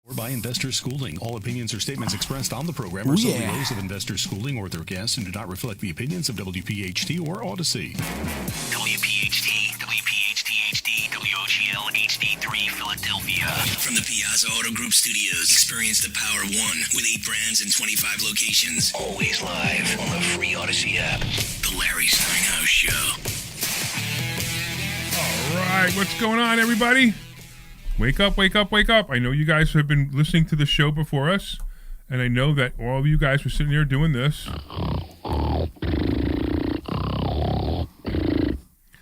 Or by Investor Schooling. All opinions or statements expressed on the program are solely those of Investor Schooling or their guests and do not reflect the opinions of WPHT or Odyssey. WPHT, WPHT-HD, WOGL HD3 Philadelphia. From the Piazza Auto Group Studios, experience the power of one with 8 brands and 25 locations. Always live on the free Odyssey app. The Larry Steinhouse Show. All right, what's going on, everybody? Wake up, wake up, wake up. I know you guys have been listening to the show before us, and I know that all of you guys were sitting there doing this.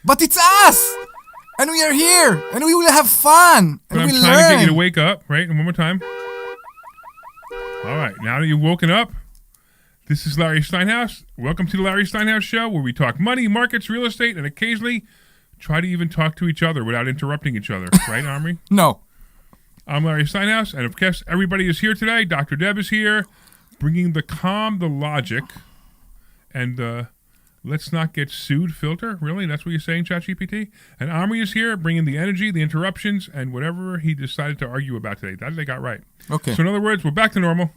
But it's us! And we are here! And we will have fun! And But I'm we trying to get you to learn! wake up, right? And one more time. All right, now that you've woken up, this is Larry Steinhouse. Welcome to the Larry Steinhouse Show, where we talk money, markets, real estate, and occasionally try to even talk to each other without interrupting each other. Right, Omri? No. I'm Larry Steinhouse, and of course, everybody is here today. Dr. Deb is here, bringing the calm, the logic, and let's not get sued filter. Really? That's what you're saying, ChatGPT? And Omri is here, bringing the energy, the interruptions, and whatever he decided to argue about today. That they got right. Okay. So in other words, we're back to normal.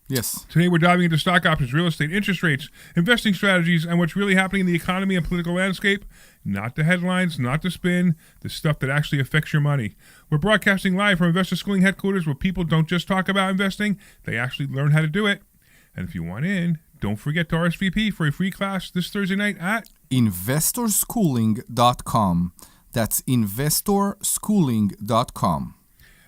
Yes. Today we're diving into stock options, real estate, interest rates, investing strategies, and what's really happening in the economy and political landscape. Not the headlines, not the spin, the stuff that actually affects your money. We're broadcasting live from Investor Schooling headquarters where people don't just talk about investing, they actually learn how to do it. And if you want in, don't forget to RSVP for a free class this Thursday night at investorschooling.com. That's investorschooling.com.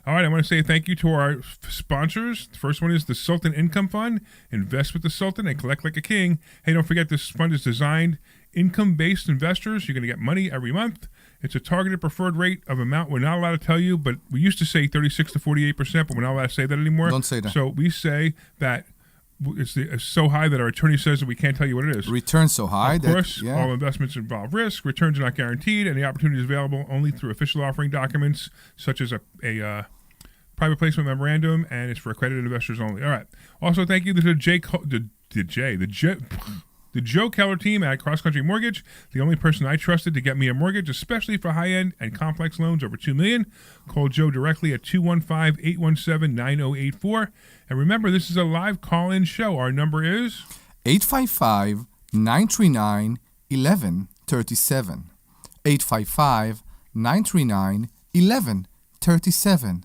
All right, I want to say thank you to our sponsors. The first one is the Sultan Income Fund. Invest with the Sultan and collect like a king. Hey, don't forget this fund is designed income-based investors. You're going to get money every month. It's a targeted preferred rate of amount we're not allowed to tell you, but we used to say 36 to 48%, but we're not allowed to say that anymore. Don't say that. So we say that it's so high that our attorney says that we can't tell you what it is. Return so high. Of course, all investments involve risk. Returns are not guaranteed, and the opportunity is available only through official offering documents, such as a private placement memorandum, and it's for accredited investors only. All right. Also, thank you to the Joe Keller team at Cross Country Mortgage, the only person I trusted to get me a mortgage, especially for high-end and complex loans over $2 million. Call Joe directly at 215-817-9084. And remember, this is a live call-in show. Our number is 855-939-1137. 855-939-1137.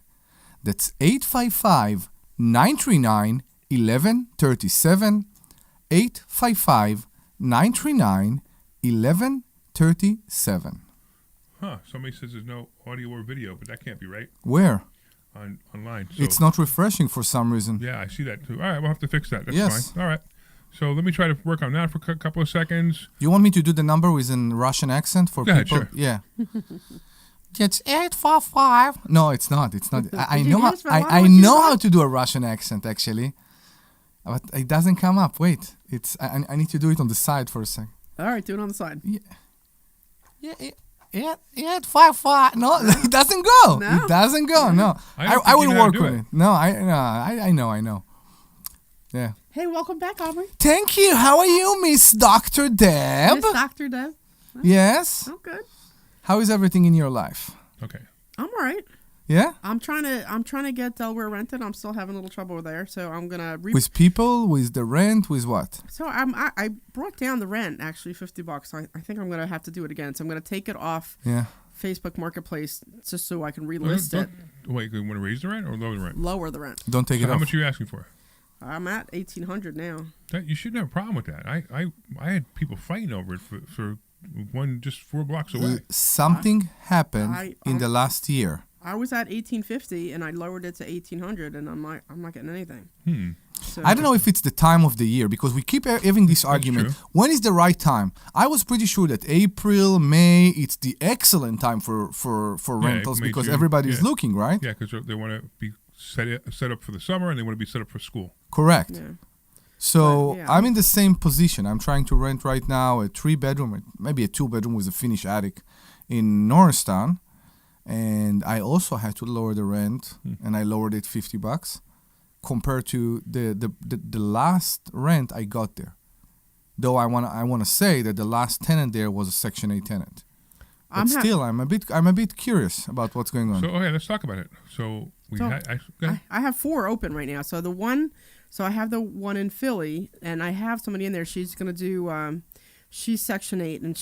That's 855-939-1137. 855-939-1137. Somebody says there's no audio or video, but that can't be right. Where? Online. So, it's not refreshing for some reason. Yeah, I see that too. All right, we'll have to fix that. That's Yes. fine. All right. So let me try to work on that for a couple of seconds. You want me to do the number with a Russian accent for Go ahead, people? sure. Yeah. It's 855. No, it's not. It's not. I know how. I know how to do a Russian accent actually, but it doesn't come up. Wait, I need to do it on the side for a second. All right, do it on the side. Yeah. 855. No, it doesn't go. No? It doesn't go. No, I will work on it. No, I know. Yeah. Hey, welcome back, Omri. Thank you. How are you, Miss Dr. Deb? Miss Dr. Deb. Yes. I'm good. How is everything in your life? Okay. I'm all right. Yeah? I'm trying to get Delaware rented. I'm still having a little trouble there, so I'm gonna with people, with the rent, with what? So I brought down the rent actually $50. I think I'm gonna have to do it again. So I'm gonna take it off Facebook Marketplace just so I can relist it. Wait, you want to raise the rent or lower the rent? Lower the rent. Don't take it off. How much are you asking for? I'm at $1,800 now. You shouldn't have a problem with that. I had people fighting over it for one just 4 blocks away. Something happened in the last year. I was at $1,850 and I lowered it to $1,800 and I'm not getting anything. So, I don't know if it's the time of the year because we keep having this argument. True. When is the right time? I was pretty sure that April, May, it's the excellent time for rentals May, because June. everybody's looking, right? Yeah, because they want to be set up for the summer and they want to be set up for school. Correct. Yeah. So But, I'm in the same position. I'm trying to rent right now a 3-bedroom, maybe a 2-bedroom with a finished attic in Norristown. And I also had to lower the rent, and I lowered it $50 compared to the last rent I got there. Though I want to say that the last tenant there was a Section 8 tenant. But still, I'm a bit curious about what's going on. So okay, let's talk about it. So I have 4 open right now. So I have the one in Philly, and I have somebody in there. She's gonna do. She's Section 8, and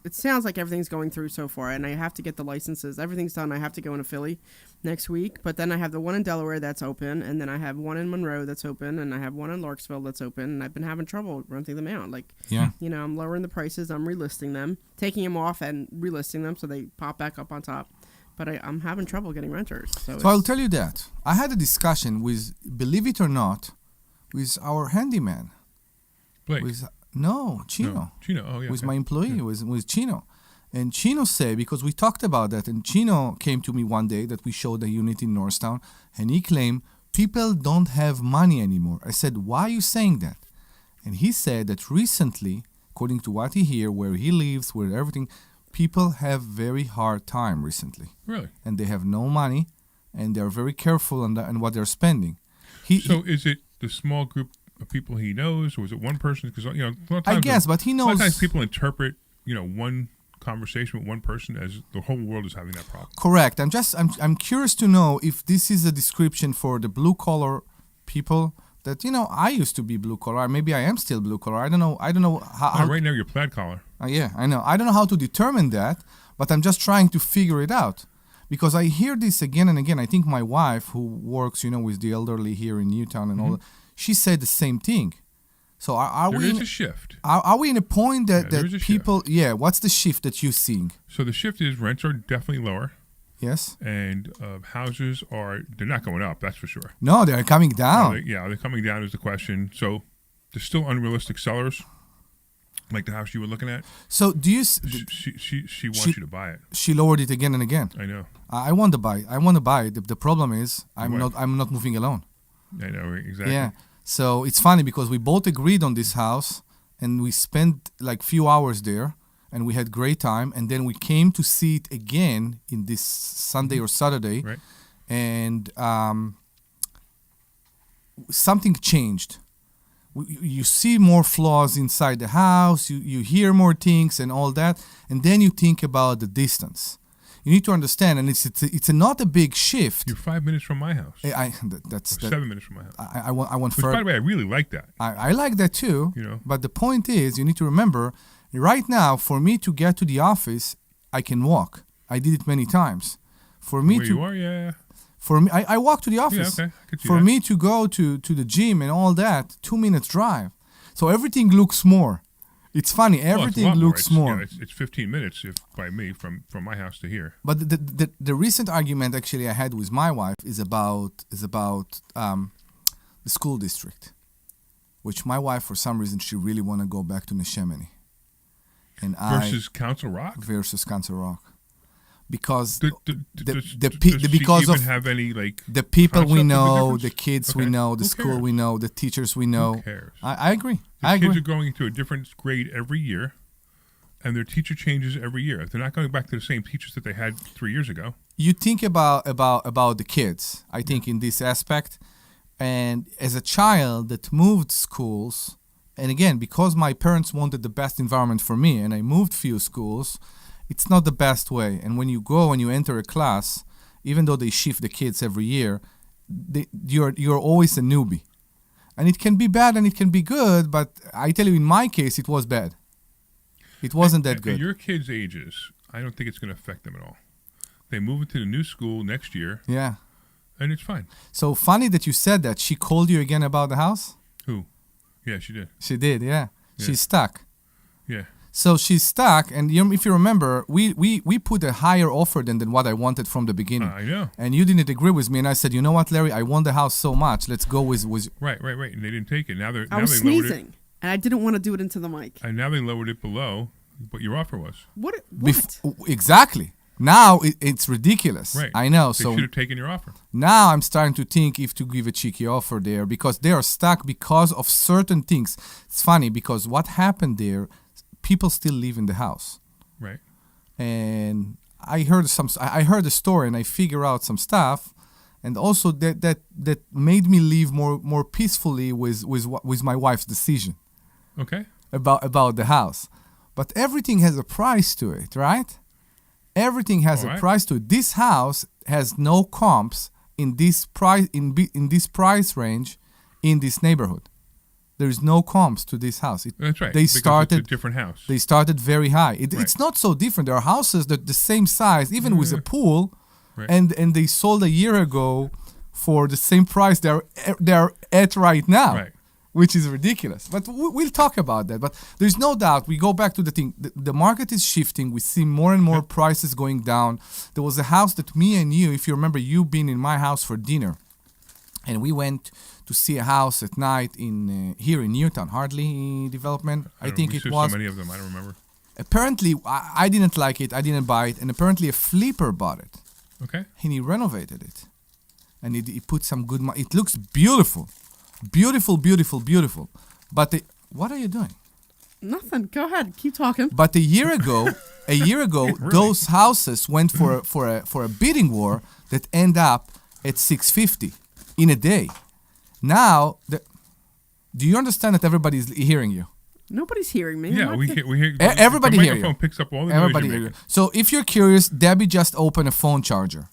it sounds like everything's going through so far, and I have to get the licenses. Everything's done. I have to go into Philly next week, but then I have the one in Delaware that's open, and then I have one in Monroe that's open, and I have one in Larksville that's open, and I've been having trouble renting them out. I'm lowering the prices, I'm relisting them, taking them off and relisting them so they pop back up on top. But I'm having trouble getting renters. So I'll tell you that. I had a discussion with, believe it or not, with our handyman. Blake. No, Chino. No, Chino, oh yeah. With my employee, with Chino. And Chino said, because we talked about that, and Chino came to me one day that we showed a unit in Norristown, and he claimed people don't have money anymore. I said, why are you saying that? And he said that recently, according to what he hears, where he lives, where everything, people have very hard time recently. Really? And they have no money, and they're very careful on what they're spending. Is it the small group of people he knows, or is it one person? Because I guess, but he knows. A lot of times people interpret one conversation with one person as the whole world is having that problem. Correct. I'm curious to know if this is a description for the blue collar people. That I used to be blue collar. Maybe I am still blue collar. I don't know how. Right now you're plaid collar. Yeah, I know. I don't know how to determine that, but I'm just trying to figure it out. Because I hear this again and again. I think my wife, who works, with the elderly here in Newtown and all that, she said the same thing. So there is a shift. Are we in a point that people... Shift. Yeah, what's the shift that you're seeing? So the shift is rents are definitely lower. Yes. And houses they're not going up, that's for sure. No, they're coming down. They're coming down is the question. So there's still unrealistic sellers, like the house you were looking at. So do you... She wants you to buy it. She lowered it again and again. I know. I want to buy. The problem is I'm not moving alone. I know, exactly. Yeah. So it's funny because we both agreed on this house, and we spent like few hours there, and we had great time, and then we came to see it again in this Sunday or Saturday, right. And something changed. You see more flaws inside the house, you hear more things and all that, and then you think about the distance. You need to understand, and it's not a big shift. You're 5 minutes from my house. That's 7 minutes from my house. I want. Which, by the way, I really like that. I like that too. But the point is, you need to remember, right now, for me to get to the office, I can walk. I did it many times. For me you are, yeah. For me, I walk to the office. Yeah, okay. I could see for that. me to go to the gym and all that, 2 minutes drive. So everything looks more. It's funny. Everything looks more. It's 15 minutes by me from my house to here. But the recent argument actually I had with my wife is about the school district, which my wife, for some reason, she really want to go back to Neshemeni. Versus Council Rock. Because because she even have any the people we know, the kids we know, the school we know, the teachers we know. Who cares? I agree. Kids are going to a different grade every year, and their teacher changes every year. They're not going back to the same teachers that they had 3 years ago. You think about the kids, I think, in this aspect. And as a child that moved schools, and again, because my parents wanted the best environment for me, and I moved few schools, it's not the best way. And when you go and you enter a class, even though they shift the kids every year, you're always a newbie. And it can be bad and it can be good, but I tell you, in my case, it was bad. It wasn't that good. At your kids' ages, I don't think it's going to affect them at all. They move into the new school next year. Yeah. And it's fine. So funny that you said that. She called you again about the house? Who? Yeah, she did. She did, yeah. She's stuck. Yeah. So she's stuck, and if you remember, we put a higher offer than what I wanted from the beginning. I know. And you didn't agree with me, and I said, you know what, Larry, I want the house so much. Let's go with... Right. And they didn't take it. I was sneezing, and I didn't want to do it into the mic. And now they lowered it below what your offer was. What? Exactly. Now it's ridiculous. Right. I know. They should have taken your offer. Now I'm starting to think if to give a cheeky offer there, because they are stuck because of certain things. It's funny, because what happened there... People still live in the house, right? And I heard the story, and I figure out some stuff, and also that made me live more peacefully with my wife's decision. Okay. About the house, But everything has a price to it, right? Everything has a price to it. This house has no comps in this price in this price range in this neighborhood. There is no comps to this house. That's right. They because started it's a different house. They started very high. Right. It's not so different. There are houses that the same size, even with a pool, Right. and they sold a year ago for the same price they're at right now, Right. which is ridiculous. But we'll talk about that. But there's no doubt. We go back to the thing. The market is shifting. We see more and more prices going down. There was a house that me and you, if you remember, you been in my house for dinner, and we went to see a house at night in here in Newtown, Hartley Development. I think it was. So many of them. I don't remember. Apparently, I didn't like it. I didn't buy it, and apparently a flipper bought it, Okay. and he renovated it, and he put some good money. It looks beautiful, beautiful, beautiful, beautiful. But what are you doing? Nothing. Go ahead. Keep talking. But a year ago, Really? those houses went for a bidding war that end up at $650 in a day. Now, do you understand that everybody is hearing you? Nobody's hearing me. Yeah, we hear. Everybody the hear you. microphone picks up all the Everybody noise hear you're you. making. So if you're curious, Debbie just opened a phone charger.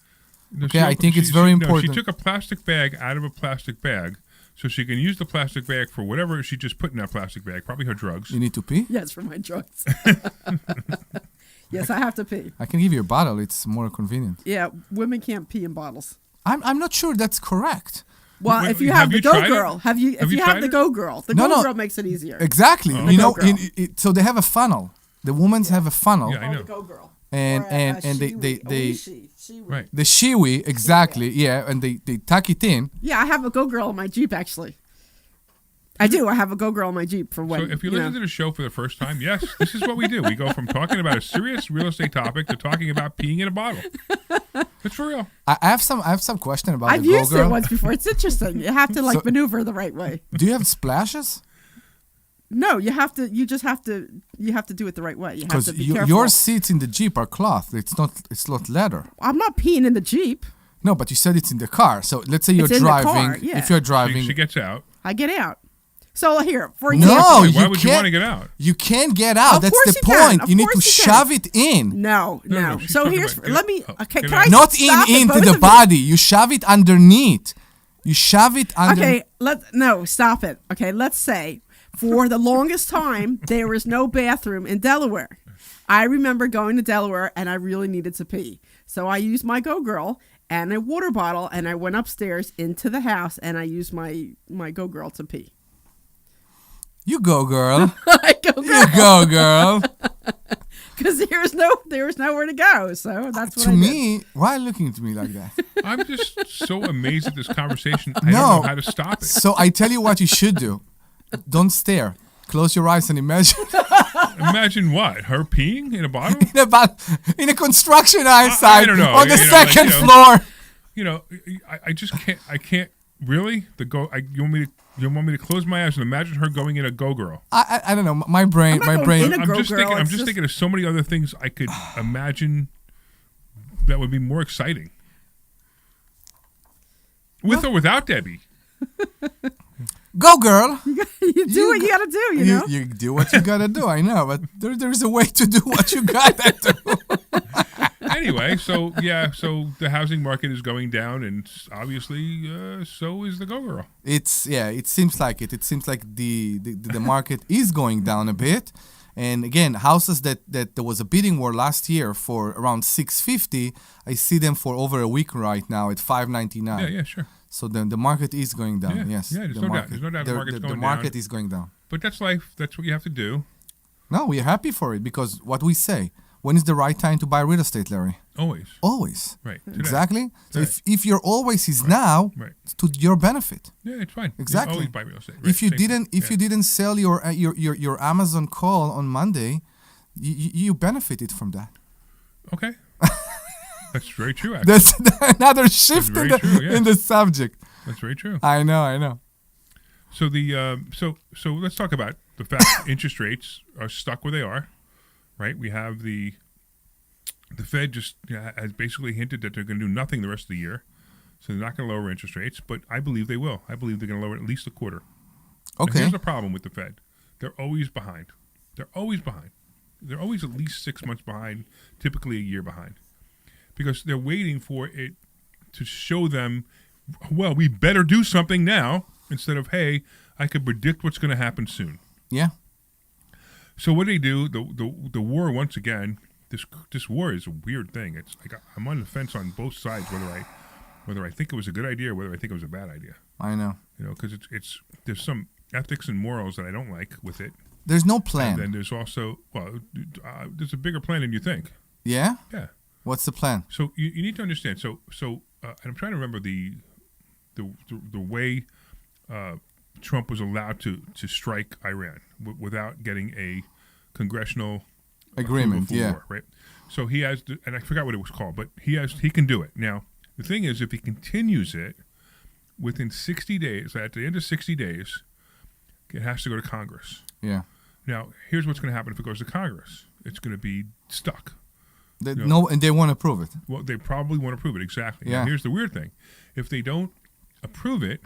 No, Okay, I think it's very important. She took a plastic bag out of a plastic bag so she can use the plastic bag for whatever she just put in that plastic bag, probably her drugs. You need to pee? Yes, for my drugs. Yes, I have to pee. I can give you a bottle. It's more convenient. Yeah, women can't pee in bottles. I'm not sure that's correct. Well, Wait, if you have have the you Go tried it? Girl, Have you have tried the it? Go Girl, the No, Go no. Girl makes it easier. Exactly. Oh. You The know, Go-Girl. so they have a funnel. The women's have a funnel. Yeah, I know. The Go Girl. And- Or and they- shiwi, they- a she. Right. The shiwi, exactly. Yeah, and they tuck it in. Yeah, I have a Go Girl in my Jeep actually. I do. I have a Go Girl in my Jeep for when. So if you listen to the show for the first time, yes, this is what we do. We go from talking about a serious real estate topic to talking about peeing in a bottle. It's for real. I have some question about I've the Go used it Girl. once before. It's interesting. You have to So- maneuver the right way. Do you have splashes? No, you have to. You just have to. You have to do it the right way. You have Because to be careful. your seats in the Jeep are cloth. It's not leather. I'm not peeing in the Jeep. No, but you said it's in the car. So let's say you're It's in the car, driving. yeah. If you're driving, She gets out. I get out. So here, for example. no, Wait, why you would you can't. want to get out? You can't get out. Of That's course the you can. point. Of You need to course you can. shove it in. No. No, she's So talking here's. about- Let me. oh, Okay, get can out. I Not stop it, into both the of you? body. You shove it underneath. You shove it under. Okay, stop it. Okay, let's say for the longest time there was no bathroom in Delaware. I remember going to Delaware and I really needed to pee. So I used my Go Girl and a water bottle and I went upstairs into the house and I used my Go Girl to pee. You go, girl. I go You go, girl. because there was nowhere to go. So that's what To I did. me, why are you looking at me like that? I'm just so amazed at this conversation. I No. don't know how to stop it. So I tell you what you should do. Don't stare. Close your eyes and imagine Imagine what? Her peeing in a bottle? in a construction site don't know. on the You know, like, second you know. floor. You know, I just can't. I can't really. You want me to close my eyes and imagine her going in a Go Girl? I don't know. My brain. I'm not going in a I'm Go just Girl, thinking. I'm it's just just- thinking of so many other things I could imagine that would be more exciting, with or without Debbie. Go, girl. You do what you got to do, you know? You do what you gotta do. I know, but there's a way to do what you gotta do. Anyway, so the housing market is going down, and obviously, so is the Go Girl. It seems like it. It seems like the market is going down a bit. And again, houses that there was a bidding war last year for around $650, I see them for over a week right now at $599. Yeah, sure. So the market is going down. Yeah, Yes. yeah, there's no doubt. There's no doubt the market's going The market down. is going down. But that's life. That's what you have to do. No, we're happy for it because what we say, when is the right time to buy real estate, Larry? Always. Always. Right. Today. Exactly. So Right. if your always is now, Right. it's to your benefit. Yeah, it's fine. You Exactly. always buy real estate. If you Right, same didn't, thing. if you didn't sell your Amazon call on Monday, you benefited from that. Okay. That's very true. Actually, That's another shift very true, yes. in the subject. that's very true. I know. So the so let's talk about the fact interest rates are stuck where they are, right? We have the Fed just has basically hinted that they're going to do nothing the rest of the year, so they're not going to lower interest rates. But I believe they will. I believe they're going to lower at least a quarter. Now, Okay. here's the problem with the Fed: they're always behind. They're always behind. They're always at least 6 months behind, typically a year behind, because they're waiting for it to show them, well, we better do something now, instead of, hey, I can predict what's going to happen soon. Yeah. So what they do, the war, once again, this war is a weird thing. It's like I'm on the fence on both sides, whether I think it was a good idea or whether I think it was a bad idea. I know. You know, because it's there's some ethics and morals that I don't like with it. There's no plan. And then there's also, there's a bigger plan than you think. Yeah? Yeah. What's the plan? So you need to understand. So and I'm trying to remember the way Trump was allowed to strike Iran without getting a congressional agreement. Yeah. War, right. So he has, and I forgot what it was called, but he can do it. Now the thing is, if he continues it within 60 days, at the end of 60 days, it has to go to Congress. Yeah. Now here's what's going to happen if it goes to Congress. It's going to be stuck. And they won't approve it. Well, they probably won't approve it, exactly. Yeah. Now, here's the weird thing. If they don't approve it,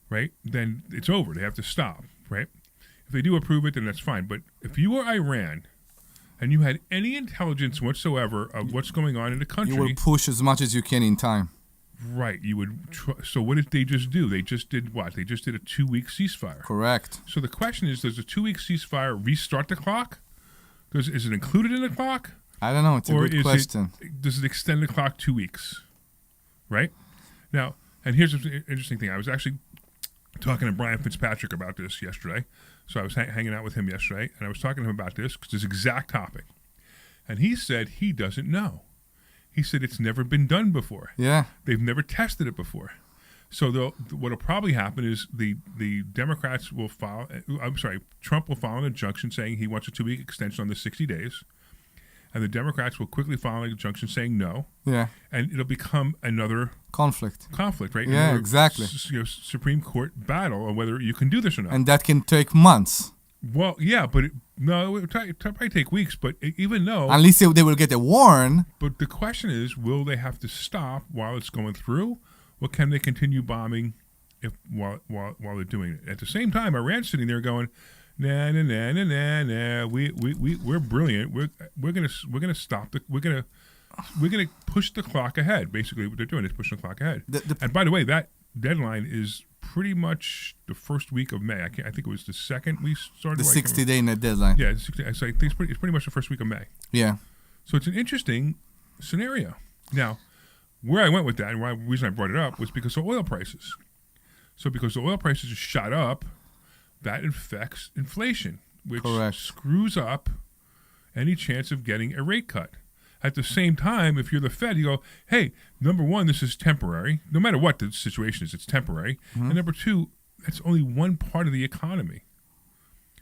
right, then it's over. They have to stop, right? If they do approve it, then that's fine. But if you were Iran and you had any intelligence whatsoever of what's going on in the country... You will push as much as you can in time. Right. You would. So what did they just do? They just did what? They just did a 2-week ceasefire. Correct. So the question is, does a 2-week ceasefire restart the clock? Is it included in the clock? I don't know. It's a good question. Does it extend the clock 2 weeks? Right? Now, and here's the interesting thing. I was actually talking to Brian Fitzpatrick about this yesterday. So I was hanging out with him yesterday, and I was talking to him about this exact topic. And he said he doesn't know. He said it's never been done before. Yeah. They've never tested it before. So what'll probably happen is the Democrats will file, Trump will file an injunction saying he wants a 2-week extension on the 60 days. And the Democrats will quickly file an injunction saying no. Yeah. And it'll become another conflict, right? Yeah, another, exactly. Supreme Court battle on whether you can do this or not. And that can take months. Well, yeah, but it will probably take weeks. But even though, at least they will get a warn. But the question is, will they have to stop while it's going through, or can they continue bombing while they're doing it? At the same time, Iran's sitting there going, nah. We're brilliant. We're gonna stop we're gonna push the clock ahead. Basically, what they're doing is pushing the clock ahead. And by the way, that deadline is pretty much the first week of May. I think it was the second we started. The 60-day deadline. Yeah, I think it's pretty much the first week of May. Yeah. So it's an interesting scenario. Now, where I went with that, and the reason I brought it up was because of oil prices. So because the oil prices are shot up, that affects inflation, which screws up any chance of getting a rate cut. At the same time, if you're the Fed, you go, hey, number one, this is temporary. No matter what the situation is, it's temporary. Mm-hmm. And number two, that's only one part of the economy.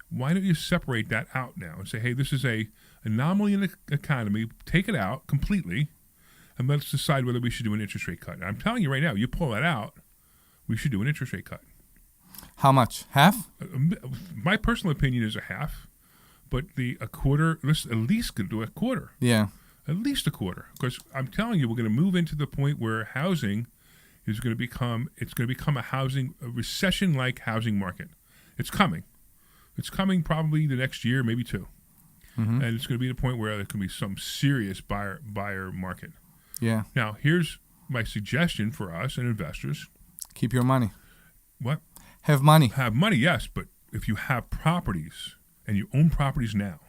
Why don't you separate that out now and say, hey, this is a anomaly in the economy, take it out completely, and let's decide whether we should do an interest rate cut. And I'm telling you right now, you pull that out, we should do an interest rate cut. How much? Half? My personal opinion is a half, but a quarter, let's at least do a quarter. Yeah. At least a quarter. Because I'm telling you, we're going to move into the point where housing is going to become a recession-like housing market. It's coming. It's coming probably the next year, maybe two. Mm-hmm. And it's going to be the point where there can be some serious buyer market. Yeah. Now, here's my suggestion for us and investors. Keep your money. What? Have money. Have money, yes, but if you have properties and you own properties now,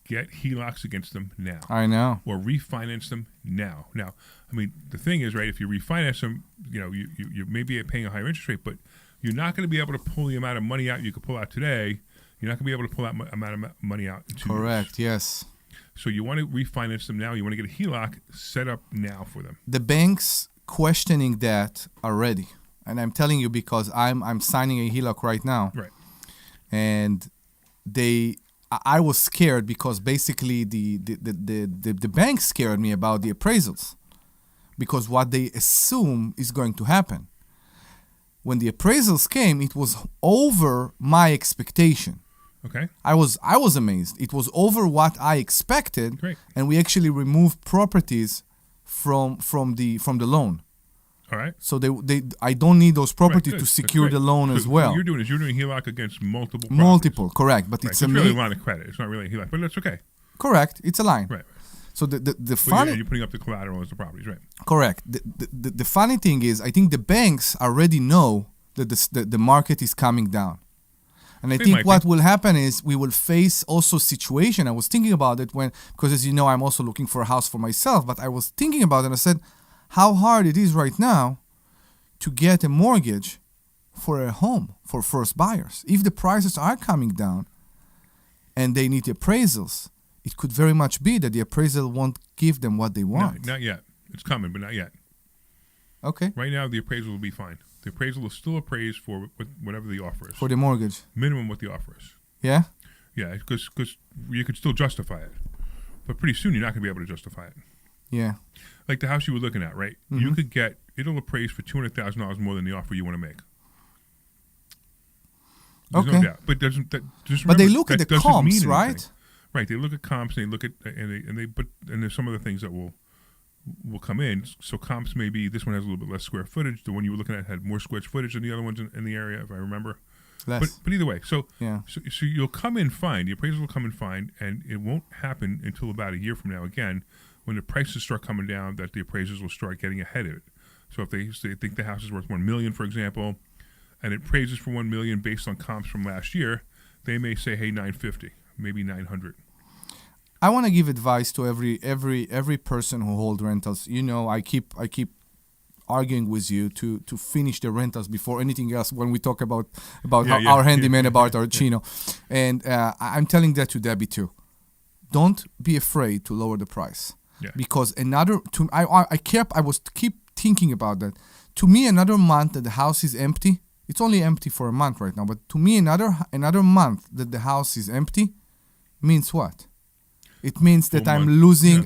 get HELOCs against them now. I know. Or refinance them now. Now, I mean, the thing is, right, if you refinance them, you may be paying a higher interest rate, but you're not going to be able to pull the amount of money out you could pull out today. You're not going to be able to pull that amount of money out in 2 years. Correct, yes. So you want to refinance them now. You want to get a HELOC set up now for them. The banks questioning that already. And I'm telling you because I'm signing a HELOC right now. Right. And I was scared because basically the bank scared me about the appraisals. Because what they assume is going to happen. When the appraisals came, it was over my expectation. Okay. I was amazed. It was over what I expected. Great. And we actually removed properties from the loan. All right. So I don't need those properties Right, to good. secure That's the good. loan as well. What you're doing HELOC against multiple. Multiple, correct. But Properties. it's Right. It's really a line of credit. It's not really a HELOC, but that's okay. Correct. It's a line. Right. So the But funny. you're putting up the collateral as the properties, right? Correct. The funny thing is, I think the banks already know that the market is coming down. And I They think might what be. will happen is we will face also situation. I was thinking about it because as you know, I'm also looking for a house for myself, but I was thinking about it and I said, how hard it is right now to get a mortgage for a home for first buyers. If the prices are coming down and they need appraisals, it could very much be that the appraisal won't give them what they want. No, not yet. It's coming, but not yet. Okay. Right now, the appraisal will be fine. The appraisal will still appraise for whatever the offer is. For the mortgage. Minimum what the offer is. Yeah? Yeah, because you could still justify it. But pretty soon, you're not going to be able to justify it. Yeah. Like the house you were looking at, right? Mm-hmm. You could get, it'll appraise for $200,000 more than the offer you want to make. There's Okay. no doubt. But just But remember, they look at that the doesn't mean comps, anything. right? Right. They look at comps and they look at and there's some other things that will come in. So comps may be this one has a little bit less square footage. The one you were looking at had more square footage than the other ones in the area, if I remember. Less. But either way, so Yeah. so you'll come in fine. The appraisal will come in fine, and it won't happen until about a year from now. Again, when the prices start coming down, that the appraisers will start getting ahead of it. So if they think the house is worth $1 million, for example, and it appraises for $1 million based on comps from last year, they may say, hey, $950, maybe $900. I want to give advice to every person who hold rentals. You know, I keep arguing with you to finish the rentals before anything else when we talk about our handyman, about our chino. And I'm telling that to Debbie too. Don't be afraid to lower the price. Yeah. Because I was keep thinking about that. To me, another month that the house is empty, it's only empty for a month right now, but to me, another month that the house is empty means what? It means that I'm losing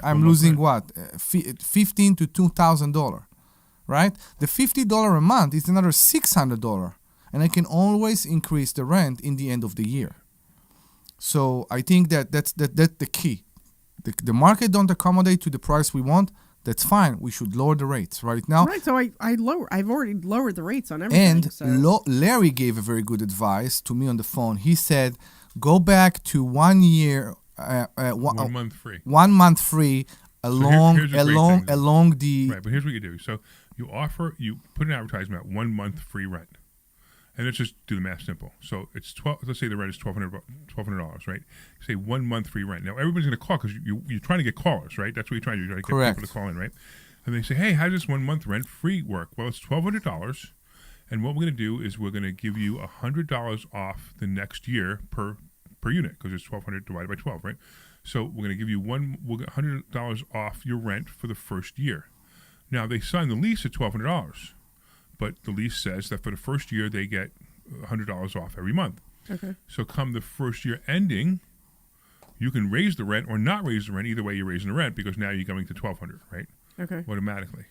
what? $15 to $2,000, right? The $50 a month is another $600, and I can always increase the rent in the end of the year. So I think that's the key. The market don't accommodate to the price we want. That's fine. We should lower the rates right now. Right. So I've already lowered the rates on everything. And so. Larry gave a very good advice to me on the phone. He said, go back to 1 year, 1 month free. 1 month free along here's a great thing. along the. Right, but here's what you do. So you put an advertisement out, 1 month free rent. And let's just do the math simple. So it's let's say the rent is $1,200, right? You say 1 month free rent. Now everybody's going to call because you're trying to get callers, right? That's what you're trying to do. You're trying to get Correct. people to call in, right? And they say, hey, how does this 1 month rent free work? Well, it's $1,200, and what we're going to do is we're going to give you $100 off the next year per unit because it's $1,200 divided by 12, right? So we're going to give you $100 off your rent for the first year. Now they sign the lease at $1,200. But the lease says that for the first year, they get $100 off every month. Okay. So come the first year ending, you can raise the rent or not raise the rent. Either way, you're raising the rent because now you're going to $1,200, right? Okay. Automatically.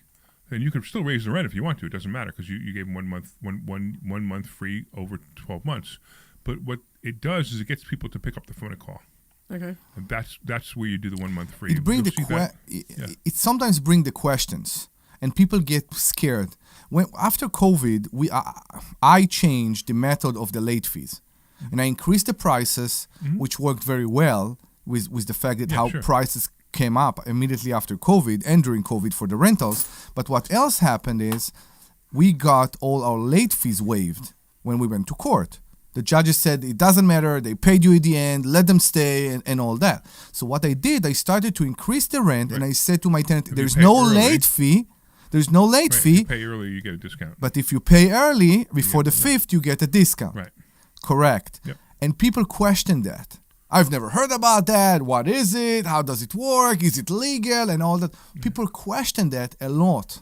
And you can still raise the rent if you want to. It doesn't matter because you gave them 1 month free over 12 months. But what it does is it gets people to pick up the phone and call. Okay. And that's where you do the 1 month free. It sometimes bring the questions. And people get scared. After COVID, I changed the method of the late fees, and I increased the prices, which worked very well with the fact that prices came up immediately after COVID and during COVID for the rentals. But what else happened is we got all our late fees waived when we went to court. The judges said it doesn't matter, they paid you at the end, let them stay and all that. So what I did, I started to increase the rent, and I said to my tenant, there's no late fee. There's no late fee. If you pay early, you get a discount. But if you pay early, before the 5th, you get a discount. Right. Correct. Yep. And people question that. I've never heard about that. What is it? How does it work? Is it legal? And all that. People question that a lot.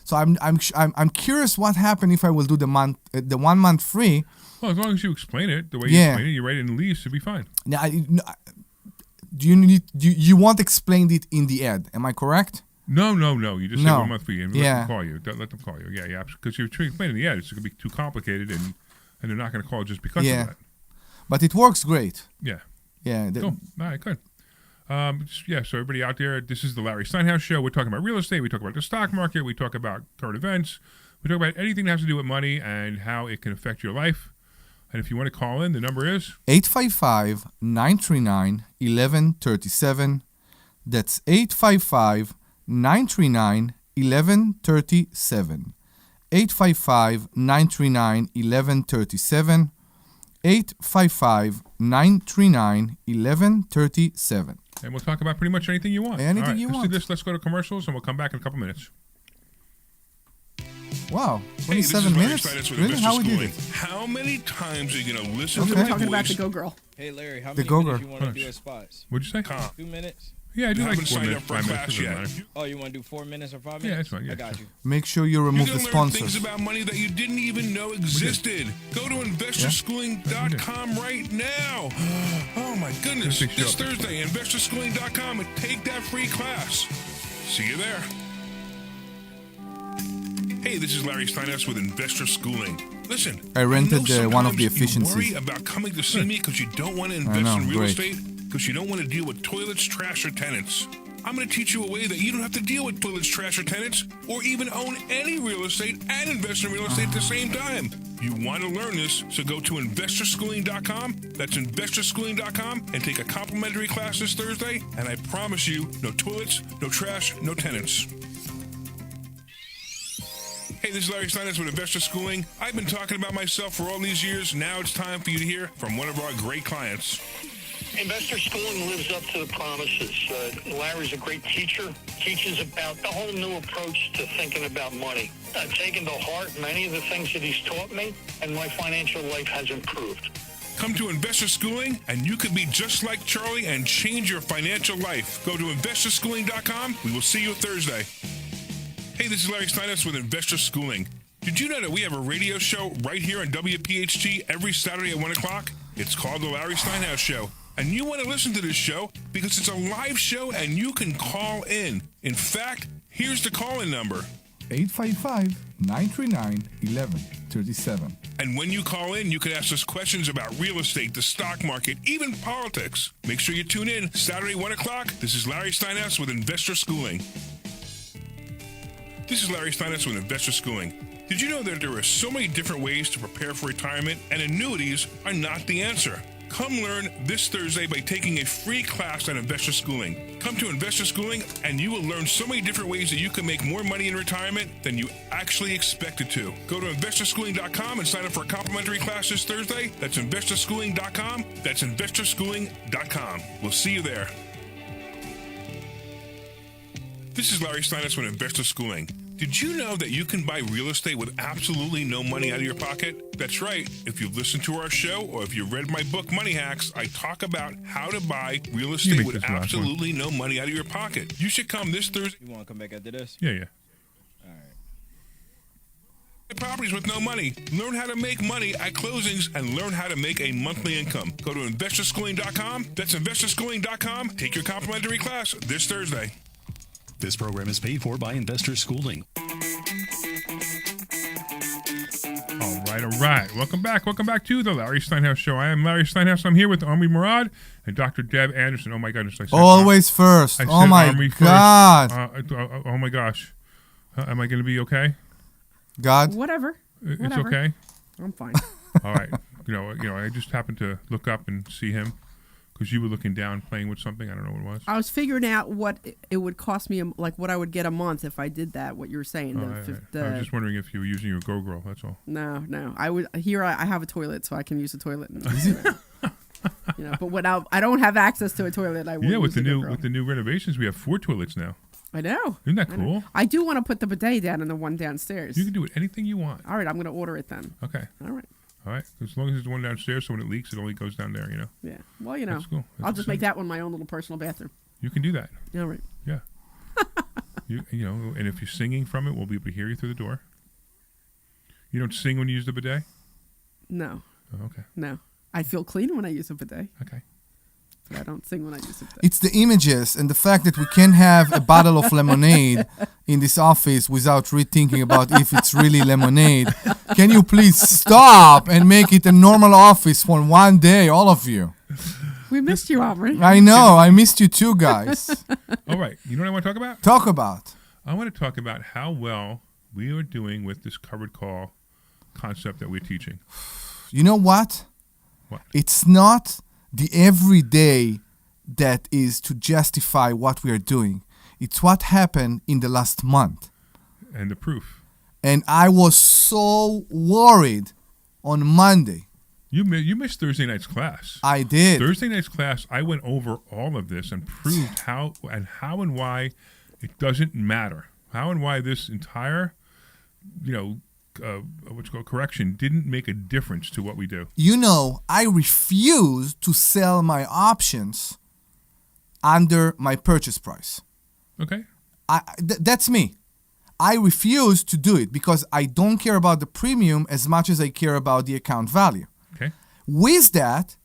So I'm curious what happened if I will do the 1 month free. Well, as long as you explain it the way you explain it, you write it in the lease, it'll be fine. Now, you want explained it in the ad? Am I correct? No. You just say 1 month fee and let them call you. Don't let them call you. Yeah. Because you're explaining the ad, it's going to be too complicated, and they're not going to call just because of that. But it works great. Yeah. Yeah. Cool. All right, good. So everybody out there, this is the Larry Steinhouse Show. We're talking about real estate. We talk about the stock market. We talk about current events. We talk about anything that has to do with money and how it can affect your life. And if you want to call in, the number is 855-939-1137. That's 855-939-1137. 855-939-1137. 855-939-1137. And we'll talk about pretty much anything you want. Anything you want. Let's do this. Let's go to commercials, and we'll come back in a couple minutes. Wow, Hey, this is 27 Larry minutes? Steinhouse with Really? Investor How we did Schooling. it? How many times are you going to listen Okay. to We're my talking about voice? the Go Girl. Hey Larry, how The many Go-Go. minutes you want to do at spots? What'd you say? 2 minutes? Yeah, I do You like haven't 4 signed minutes, up for a 5 minutes. class Doesn't yet. matter. Oh, you want to do 4 minutes or 5 minutes? Yeah, that's fine. Yeah, I got sure. you. Make sure you You remove can the learn sponsors. things about money that you didn't even know existed. Go to investorschooling.com right now. Oh my goodness. Let's This show up. Thursday, investorschooling.com, and take that free class. See you there. Hey, this is Larry Steinhouse with Investor Schooling. Listen, I rented know one of the sometimes efficiencies. You worry about coming to see me because you don't want to invest know, in real great. estate because you don't want to deal with toilets, trash, or tenants. I'm going to teach you a way that you don't have to deal with toilets, trash, or tenants, or even own any real estate and invest in real estate at the same time. You want to learn this, so go to investorschooling.com. That's investorschooling.com, and take a complimentary class this Thursday. And I promise you, no toilets, no trash, no tenants. Hey, this is Larry Steinhouse with Investor Schooling. I've been talking about myself for all these years. Now it's time for you to hear from one of our great clients. Investor Schooling lives up to the promises. Larry's a great teacher, teaches about the whole new approach to thinking about money. I've taken to heart many of the things that he's taught me, and my financial life has improved. Come to Investor Schooling, and you could be just like Charlie and change your financial life. Go to investorschooling.com. We will see you Thursday. Hey, this is Larry Steinhouse with Investor Schooling. Did you know that we have a radio show right here on WPHT every Saturday at 1 o'clock? It's called The Larry Steinhouse Show. And you want to listen to this show because it's a live show and you can call in. In fact, here's the call-in number. 855-939-1137. And when you call in, you can ask us questions about real estate, the stock market, even politics. Make sure you tune in Saturday, 1 o'clock. This is Larry Steinhouse with Investor Schooling. This is Larry Steinhouse with Investor Schooling. Did you know that there are so many different ways to prepare for retirement, and annuities are not the answer? Come learn this Thursday by taking a free class on Investor Schooling. Come to Investor Schooling, and you will learn so many different ways that you can make more money in retirement than you actually expected to. Go to investorschooling.com and sign up for a complimentary class this Thursday. That's investorschooling.com. That's investorschooling.com. We'll see you there. This is Larry Steinhouse with Investor Schooling. Did you know that you can buy real estate with absolutely no money out of your pocket? That's right. If you've listened to our show or if you've read my book, Money Hacks, I talk about how to buy real estate make with this the last absolutely no money out of your pocket. You should come this Thursday. You want to come back after this? Yeah. All right. Properties with no money. Learn how to make money at closings and learn how to make a monthly income. Go to investorschooling.com. That's investorschooling.com. Take your complimentary class this Thursday. This program is paid for by Investor Schooling. All right. Welcome back to the Larry Steinhouse Show. I am Larry Steinhouse. I'm here with Omri Morad and Dr. Deb Anderson. Oh my goodness! I said, Always first. I said Oh my Omri first. God. Oh my gosh. Am I going to be okay? God. Whatever. It's Whatever. okay. I'm fine. All right. You know. I just happened to look up and see him because you were looking down, playing with something. I don't know what it was. I was figuring out what it would cost me, like what I would get a month if I did that. What you were saying. I was just wondering if you were using your Go Girl. That's all. No. I would. Here I have a toilet, so I can use the toilet. And, but when I don't have access to a toilet, I will. Yeah, with use the new renovations, we have 4 toilets now. I know. Isn't that cool? I do want to put the bidet down in the one downstairs. You can do it anything you want. All right, I'm going to order it then. Okay. All right. As long as it's the one downstairs, so when it leaks, it only goes down there. Yeah. Well, That's cool. I'll just make that one my own little personal bathroom. You can do that. All right. Yeah. And if you're singing from it, we'll be able to hear you through the door. You don't sing when you use the bidet? No. Oh, okay. No. I feel clean when I use a bidet. Okay. But I don't sing when I use a bidet. It's the images and the fact that we can have a bottle of lemonade in this office without rethinking about if it's really lemonade. Can you please stop and make it a normal office for one day, all of you? We missed you, Omri. I know. I missed you too, guys. All right. You know what I want to talk about? Talk about. I want to talk about how well we are doing with this covered call concept that we're teaching. You know what? What? It's not the everyday that is to justify what we are doing. It's what happened in the last month. And the proof. And I was so worried on Monday. You missed Thursday night's class. I did. Thursday night's class, I went over all of this and proved how and why it doesn't matter. How and why this entire, what's called correction didn't make a difference to what we do. You know, I refuse to sell my options under my purchase price. Okay. That's me. I refuse to do it because I don't care about the premium as much as I care about the account value. Okay. With that,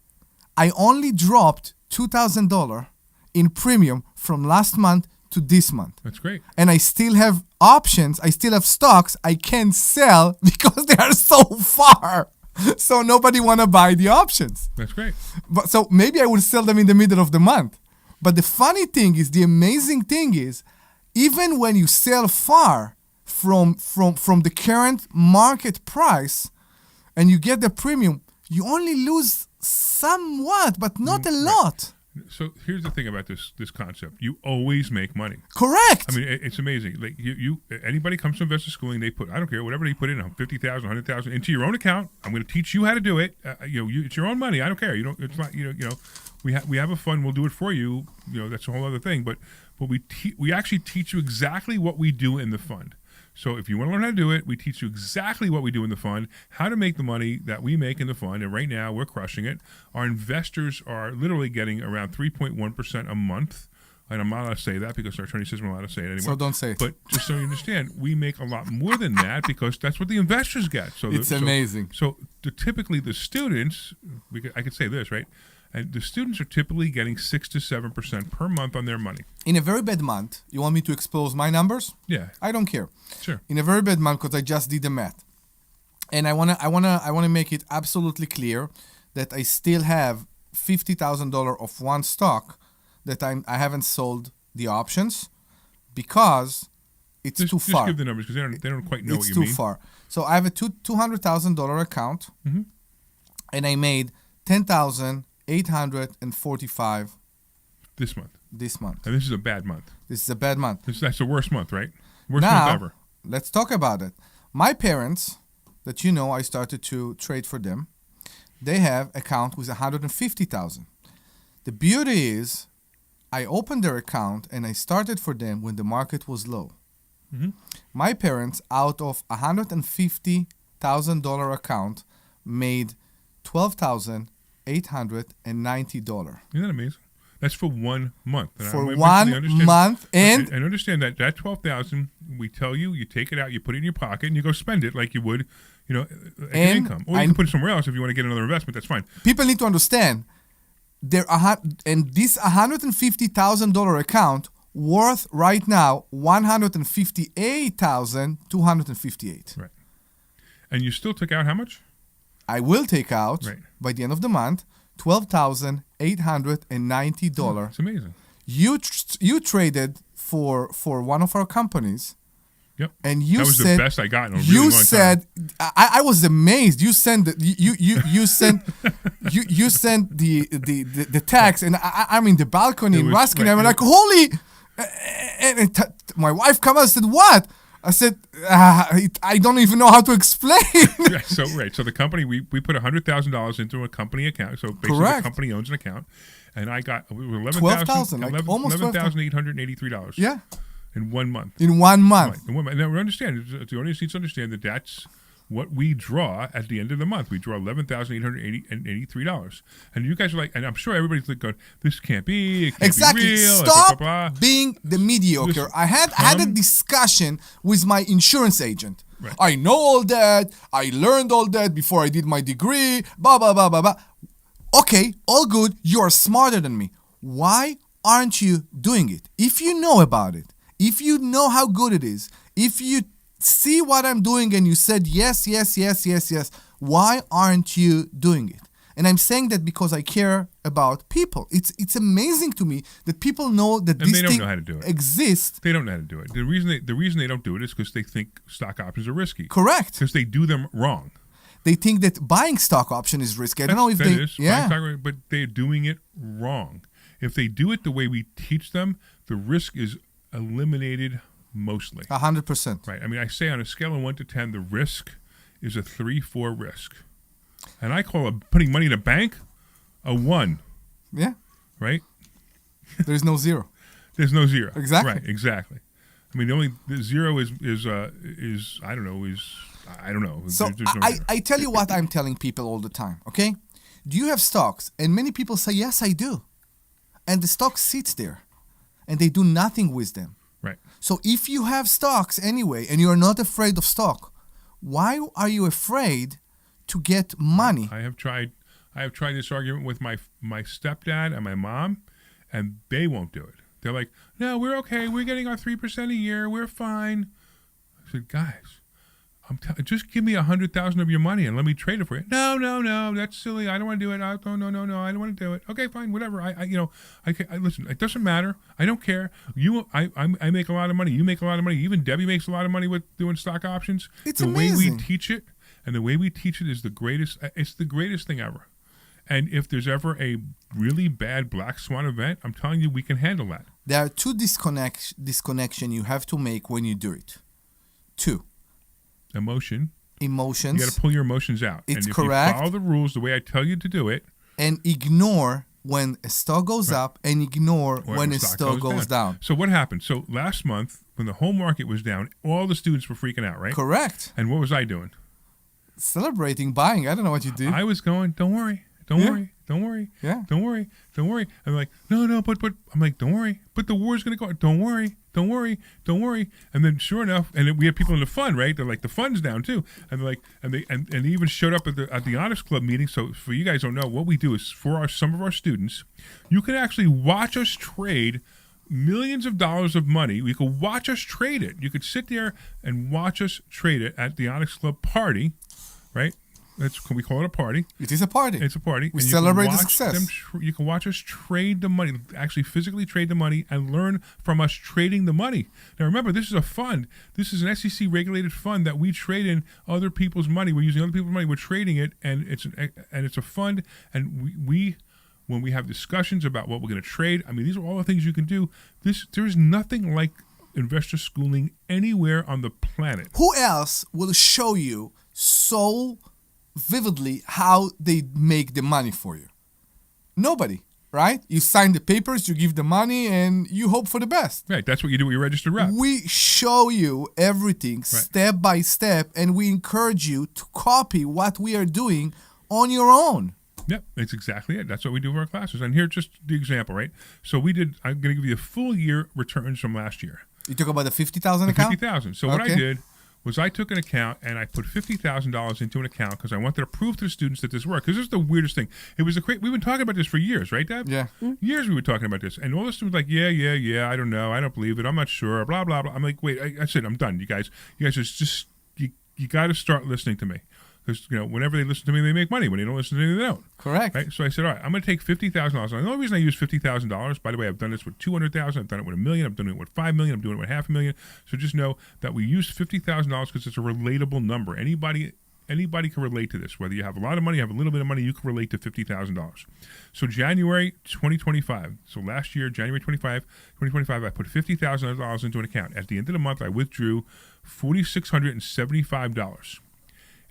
I only dropped $2,000 in premium from last month to this month. That's great. And I still have options. I still have stocks I can't sell because they are so far. So nobody want to buy the options. That's great. But so maybe I will sell them in the middle of the month. But the funny thing is, the amazing thing is, even when you sell far from the current market price and you get the premium, you only lose somewhat, but not a lot. So here's the thing about this concept: you always make money. Correct. I mean, it's amazing. Like you anybody comes to investor schooling, they put, I don't care, whatever they put in, 50,000, 100,000 into your own account. I'm going to teach you how to do it. It's your own money. I don't care. You don't. It's not. We have a fund. We'll do it for you. That's a whole other thing. But we actually teach you exactly what we do in the fund. So if you want to learn how to do it, we teach you exactly what we do in the fund, how to make the money that we make in the fund, and right now we're crushing it. Our investors are literally getting around 3.1% a month, and I'm not allowed to say that because our attorney says I'm not allowed to say it anymore. So don't say it. But just so you understand, we make a lot more than that because that's what the investors get. So it's amazing. So typically the students, I could say this, right? And the students are typically getting 6 to 7% per month on their money. In a very bad month, you want me to expose my numbers? Yeah. I don't care. Sure. In a very bad month, because I just did the math, and I wanna make it absolutely clear that I still have $50,000 of one stock that I haven't sold the options because it's too far. Just give the numbers because they don't quite know what you mean. mean. It's too far. So I have a $200,000 account, and I made $10,845 this month. And this is a bad month. This is a bad month. That's the worst month, right? Worst now, month ever. Let's talk about it. My parents, that I started to trade for them, they have account with $150,000. The beauty is, I opened their account and I started for them when the market was low. Mm-hmm. My parents, out of $150,000 account, made $12,890. Isn't that amazing? That's for 1 month. And for 1 month, and understand that $12,000, we tell you, you take it out, you put it in your pocket, and you go spend it like you would, your income. Or you can put it somewhere else if you want to get another investment. That's fine. People need to understand, this $150,000 account worth right now $158,258. Right. And you still took out how much? I will take out by the end of the month $12,890. It's amazing. You traded for one of our companies. Yep. And you that was said, the best I got in a really long time. I was amazed. You sent you sent the text, and I'm in the balcony in Ruskin. I'm like, holy! And my wife comes and said, what? I said, I don't even know how to explain. So the company, we put $100,000 into a company account. So basically the company owns an account. And I got $11,883. Yeah. In 1 month. In 1 month. Right. And now understand, the audience needs to understand that that's what we draw at the end of the month. We draw $11,883. And you guys are like, and I'm sure everybody's like going, this can't be, it can't be real. Stop blah, blah, blah. being the mediocre. I had a discussion with my insurance agent. Right. I know all that. I learned all that before I did my degree. Blah, blah, blah, blah, blah. Okay, all good. You are smarter than me. Why aren't you doing it? If you know about it, if you know how good it is, if you see what I'm doing and you said yes, why aren't you doing it? And I'm saying that because I care about people. It's amazing to me that people know that And this they don't thing know how to do it. exists. They don't know how to do it. The reason they don't do it is because they think stock options are risky. Correct. Because they do them wrong. They think that buying stock option is risky. I don't know if That they... is, yeah. but they're doing it wrong. If they do it the way we teach them, the risk is eliminated mostly. 100%. Right. I mean, I say on a scale of 1 to 10, the risk is a 3-4 risk. And I call putting money in a bank a 1. Yeah. Right? There's no 0. There's no 0. Exactly. Right, exactly. I mean, the 0 is I don't know. So There's no 0. I tell you what I'm telling people all the time, okay? Do you have stocks? And many people say, yes, I do. And the stock sits there. And they do nothing with them. Right. So if you have stocks anyway, and you're not afraid of stock, why are you afraid to get money? I have tried this argument with my stepdad and my mom, and they won't do it. They're like, no, we're okay. We're getting our 3% a year. We're fine. I said, guys, just give me 100,000 of your money and let me trade it for you. No, that's silly. I don't want to do it. No, I don't want to do it. Okay, fine, whatever. I listen. It doesn't matter. I don't care. I make a lot of money. You make a lot of money. Even Debbie makes a lot of money with doing stock options. It's amazing. amazing. The way we teach it, and the way we teach it is the greatest. It's the greatest thing ever. And if there's ever a really bad black swan event, I'm telling you, we can handle that. There are two disconnection you have to make when you do it. 2. Emotions. You got to pull your emotions out. It's and if correct. you follow the rules the way I tell you to do it, And ignore when a stock goes up and ignore when a stock goes down. So what happened? So last month, when the whole market was down, all the students were freaking out, right? Correct. And what was I doing? Celebrating buying. I don't know what you do. I was going, don't worry. Yeah. Don't worry. I'm like, no, but I'm like, don't worry. But the war's gonna go. Don't worry. And then sure enough, and then we have people in the fund, right? They're like, the fund's down too. And they're like, and they even showed up at the Honors Club meeting. So for you guys don't know, what we do is for some of our students, you can actually watch us trade millions of dollars of money. You could watch us trade it. You could sit there and watch us trade it at the Onyx Club party, right? We call it a party. It is a party. It's a party. We And you celebrate can the watch success. you can watch us trade the money, actually physically trade the money, and learn from us trading the money. Now remember, this is a fund. This is an SEC regulated fund that we trade in other people's money. We're using other people's money. We're trading it, and it's a fund. And we when we have discussions about what we're going to trade, I mean, these are all the things you can do. There is nothing like investor schooling anywhere on the planet. Who else will show you so vividly how they make the money for you? Nobody, right? You sign the papers, you give the money, and you hope for the best. Right, that's what you do with your registered rep. We show you everything step by step, and we encourage you to copy what we are doing on your own. Yep, that's exactly it. That's what we do for our classes. And here's just the example, right? So I'm going to give you a full year returns from last year. You talk about the 50,000 account? 50,000. So what I did was I took an account and I put $50,000 into an account because I wanted to prove to the students that this worked. Because this is the weirdest thing. It was we've been talking about this for years, right, Deb? Yeah. Years we were talking about this. And all the students were like, yeah, I don't know. I don't believe it. I'm not sure, blah, blah, blah. I'm like, wait, I said, I'm done. You guys just you got to start listening to me. Because, whenever they listen to me, they make money. When they don't listen to me, they don't. Correct. Right? So I said, all right, I'm going to take $50,000. And the only reason I use $50,000, by the way, I've done this with $200,000, I've done it with $1 million, I've done it with $5 million, I'm doing it with $500,000. So just know that we use $50,000 because it's a relatable number. Anybody can relate to this. Whether you have a lot of money, you have a little bit of money, you can relate to $50,000. So January 2025, so last year, January 2025, I put $50,000 into an account. At the end of the month, I withdrew $4,675.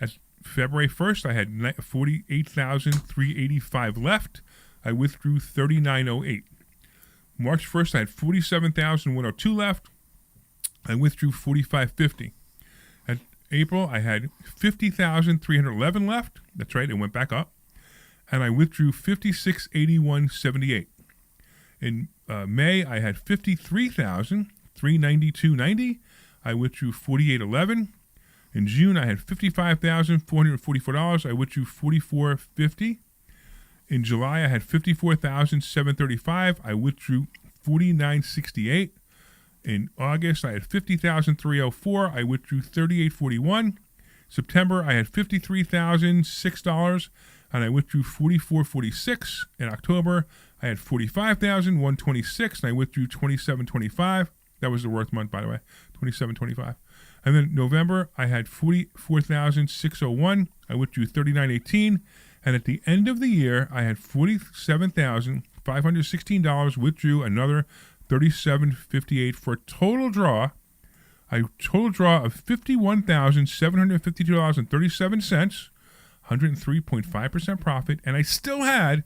At February 1st, I had $48,385 left. I withdrew $39,008. March 1st, I had $47,102 left. I withdrew $45.50. At April, I had $50,311 left. That's right, it went back up. And I withdrew $56,8178. In May, I had $53,392.90. I withdrew $48.11. In June, I had $55,444. I withdrew $44.50. In July, I had $54,735. I withdrew $49.68. In August, I had $50,304. I withdrew $38.41. September, I had $53,006. and I withdrew 44.46 in October. I had 45,126, and I withdrew 27.25. That was the worst month, by the way, 27.25. And then November, I had 44,601. I withdrew 39.18, and at the end of the year, I had $47,516. Withdrew another 37.58 for a total draw of $51,752.37, 103.5% profit, and I still had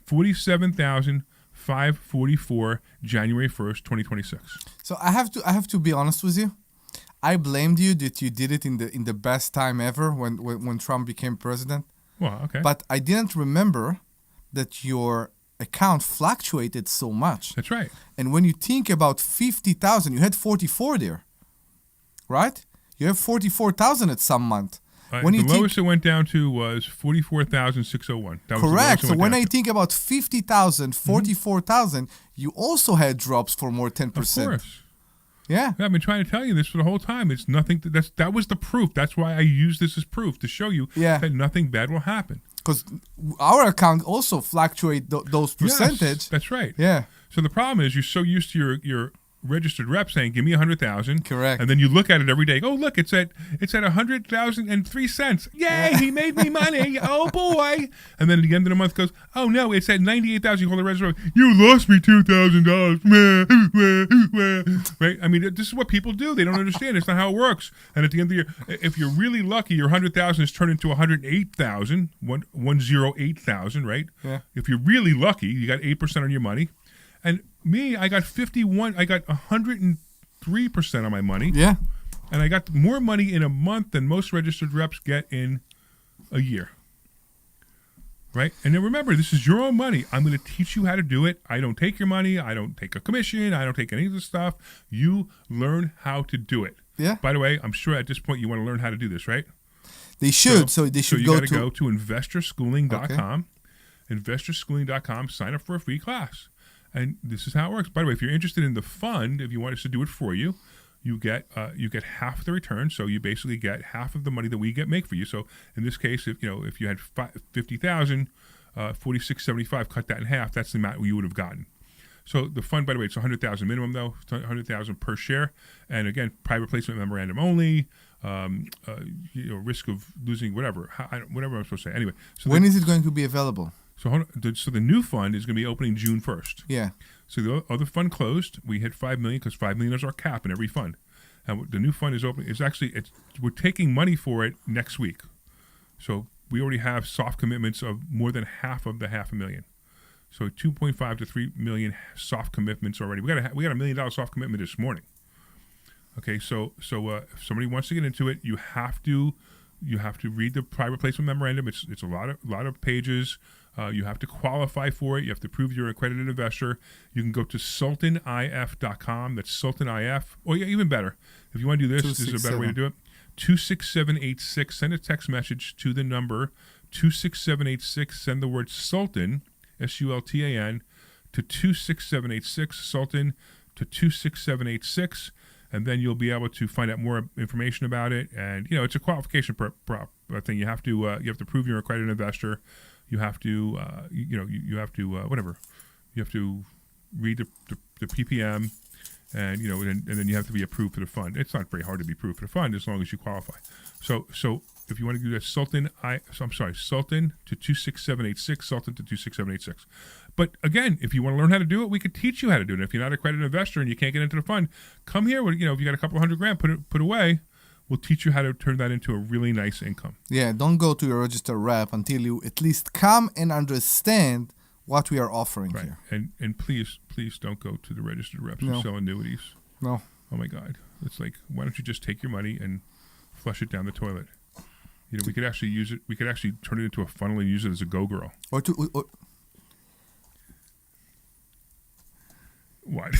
$47,544 January 1st, 2026. So I have to be honest with you. I blamed you that you did it in the best time ever when Trump became president. Well, okay. But I didn't remember that your account fluctuated so much. That's right. And when you think about 50,000, you had 44 there, right? You have 44,000 at some month. When the lowest it went down to was 44,601. Correct. So when I think about 50,000, 44,000, you also had drops for more 10%. Of course. Yeah. I've been trying to tell you this for the whole time. It's nothing. That was the proof. That's why I use this as proof to show you that nothing bad will happen. Because our account also fluctuate those percentage. Yes, that's right. Yeah. So the problem is you're so used to your registered rep saying, "Give me 100,000." Correct. And then you look at it every day. Oh, look, it's at 100,003 Yay! He made me money. Oh boy! And then at the end of the month goes, "Oh no, it's at 98,000." You call the registered rep. You lost me $2,000. Right? I mean, this is what people do. They don't understand. It's not how it works. And at the end of the year, if you're really lucky, your 100,000 is turned into 108,000, 108,000. Right? Yeah. If you're really lucky, you got 8% on your money. And me, I got 103% on my money. Yeah. And I got more money in a month than most registered reps get in a year. Right? And then remember, this is your own money. I'm going to teach you how to do it. I don't take your money. I don't take a commission. I don't take any of this stuff. You learn how to do it. Yeah. By the way, I'm sure at this point you want to learn how to do this, right? They should. So they should go to investorschooling.com. Okay. Investorschooling.com. Sign up for a free class. And this is how it works. By the way, if you're interested in the fund, if you want us to do it for you, you get half the return. So you basically get half of the money that we make for you. So in this case, if you had 50,000, 46.75, cut that in half. That's the amount you would have gotten. So the fund, by the way, it's 100,000 minimum though, 100,000 per share. And again, private placement memorandum only. Risk of losing whatever I'm supposed to say. Anyway, so when is it going to be available? So the new fund is going to be opening June 1st. Yeah. So the other fund closed. We hit $5 million because $5 million is our cap in every fund. And the new fund is opening. We're taking money for it next week. So we already have soft commitments of more than half of the $500,000. So 2.5 to 3 million soft commitments already. We got a $1 million soft commitment this morning. Okay, so if somebody wants to get into it, you have to read the private placement memorandum. It's a lot of pages. You have to qualify for it. You have to prove you're an accredited investor. You can go to sultanif.com. That's sultanif. Or yeah, even better, if you want to do this, this is a better way to do it. 26786. Send a text message to the number 26786. Send the word Sultan, SULTAN, to 26786. Sultan to 26786. And then you'll be able to find out more information about it. And it's a qualification thing. You have to prove you're an accredited investor. You have to you have to read the PPM, and then you have to be approved for the fund. It's not very hard to be approved for the fund as long as you qualify. So if you want to do that, Sultan to 26786, Sultan to 26786. But again, if you want to learn how to do it, we could teach you how to do it. If you're not an accredited investor and you can't get into the fund, come here. If you got a couple $100,000, put away. We'll teach you how to turn that into a really nice income. Yeah, don't go to your registered rep until you at least come and understand what we are offering here. And please don't go to the registered reps who sell annuities. No. Oh my God. It's like, why don't you just take your money and flush it down the toilet? We could actually use it. We could actually turn it into a funnel and use it as a go-girl. Or What?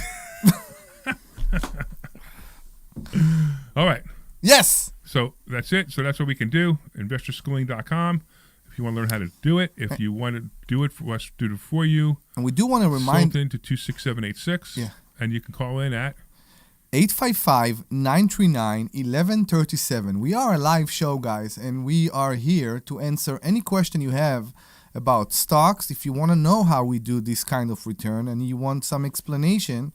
All right. Yes. So that's it. So that's what we can do. Investorschooling.com. If you want to learn how to do it, if you want to do it for us, do it for you. And we do want to remind Sultan to 26786. Yeah. And you can call in at 855-939-1137. We are a live show, guys, and we are here to answer any question you have about stocks. If you want to know how we do this kind of return and you want some explanation,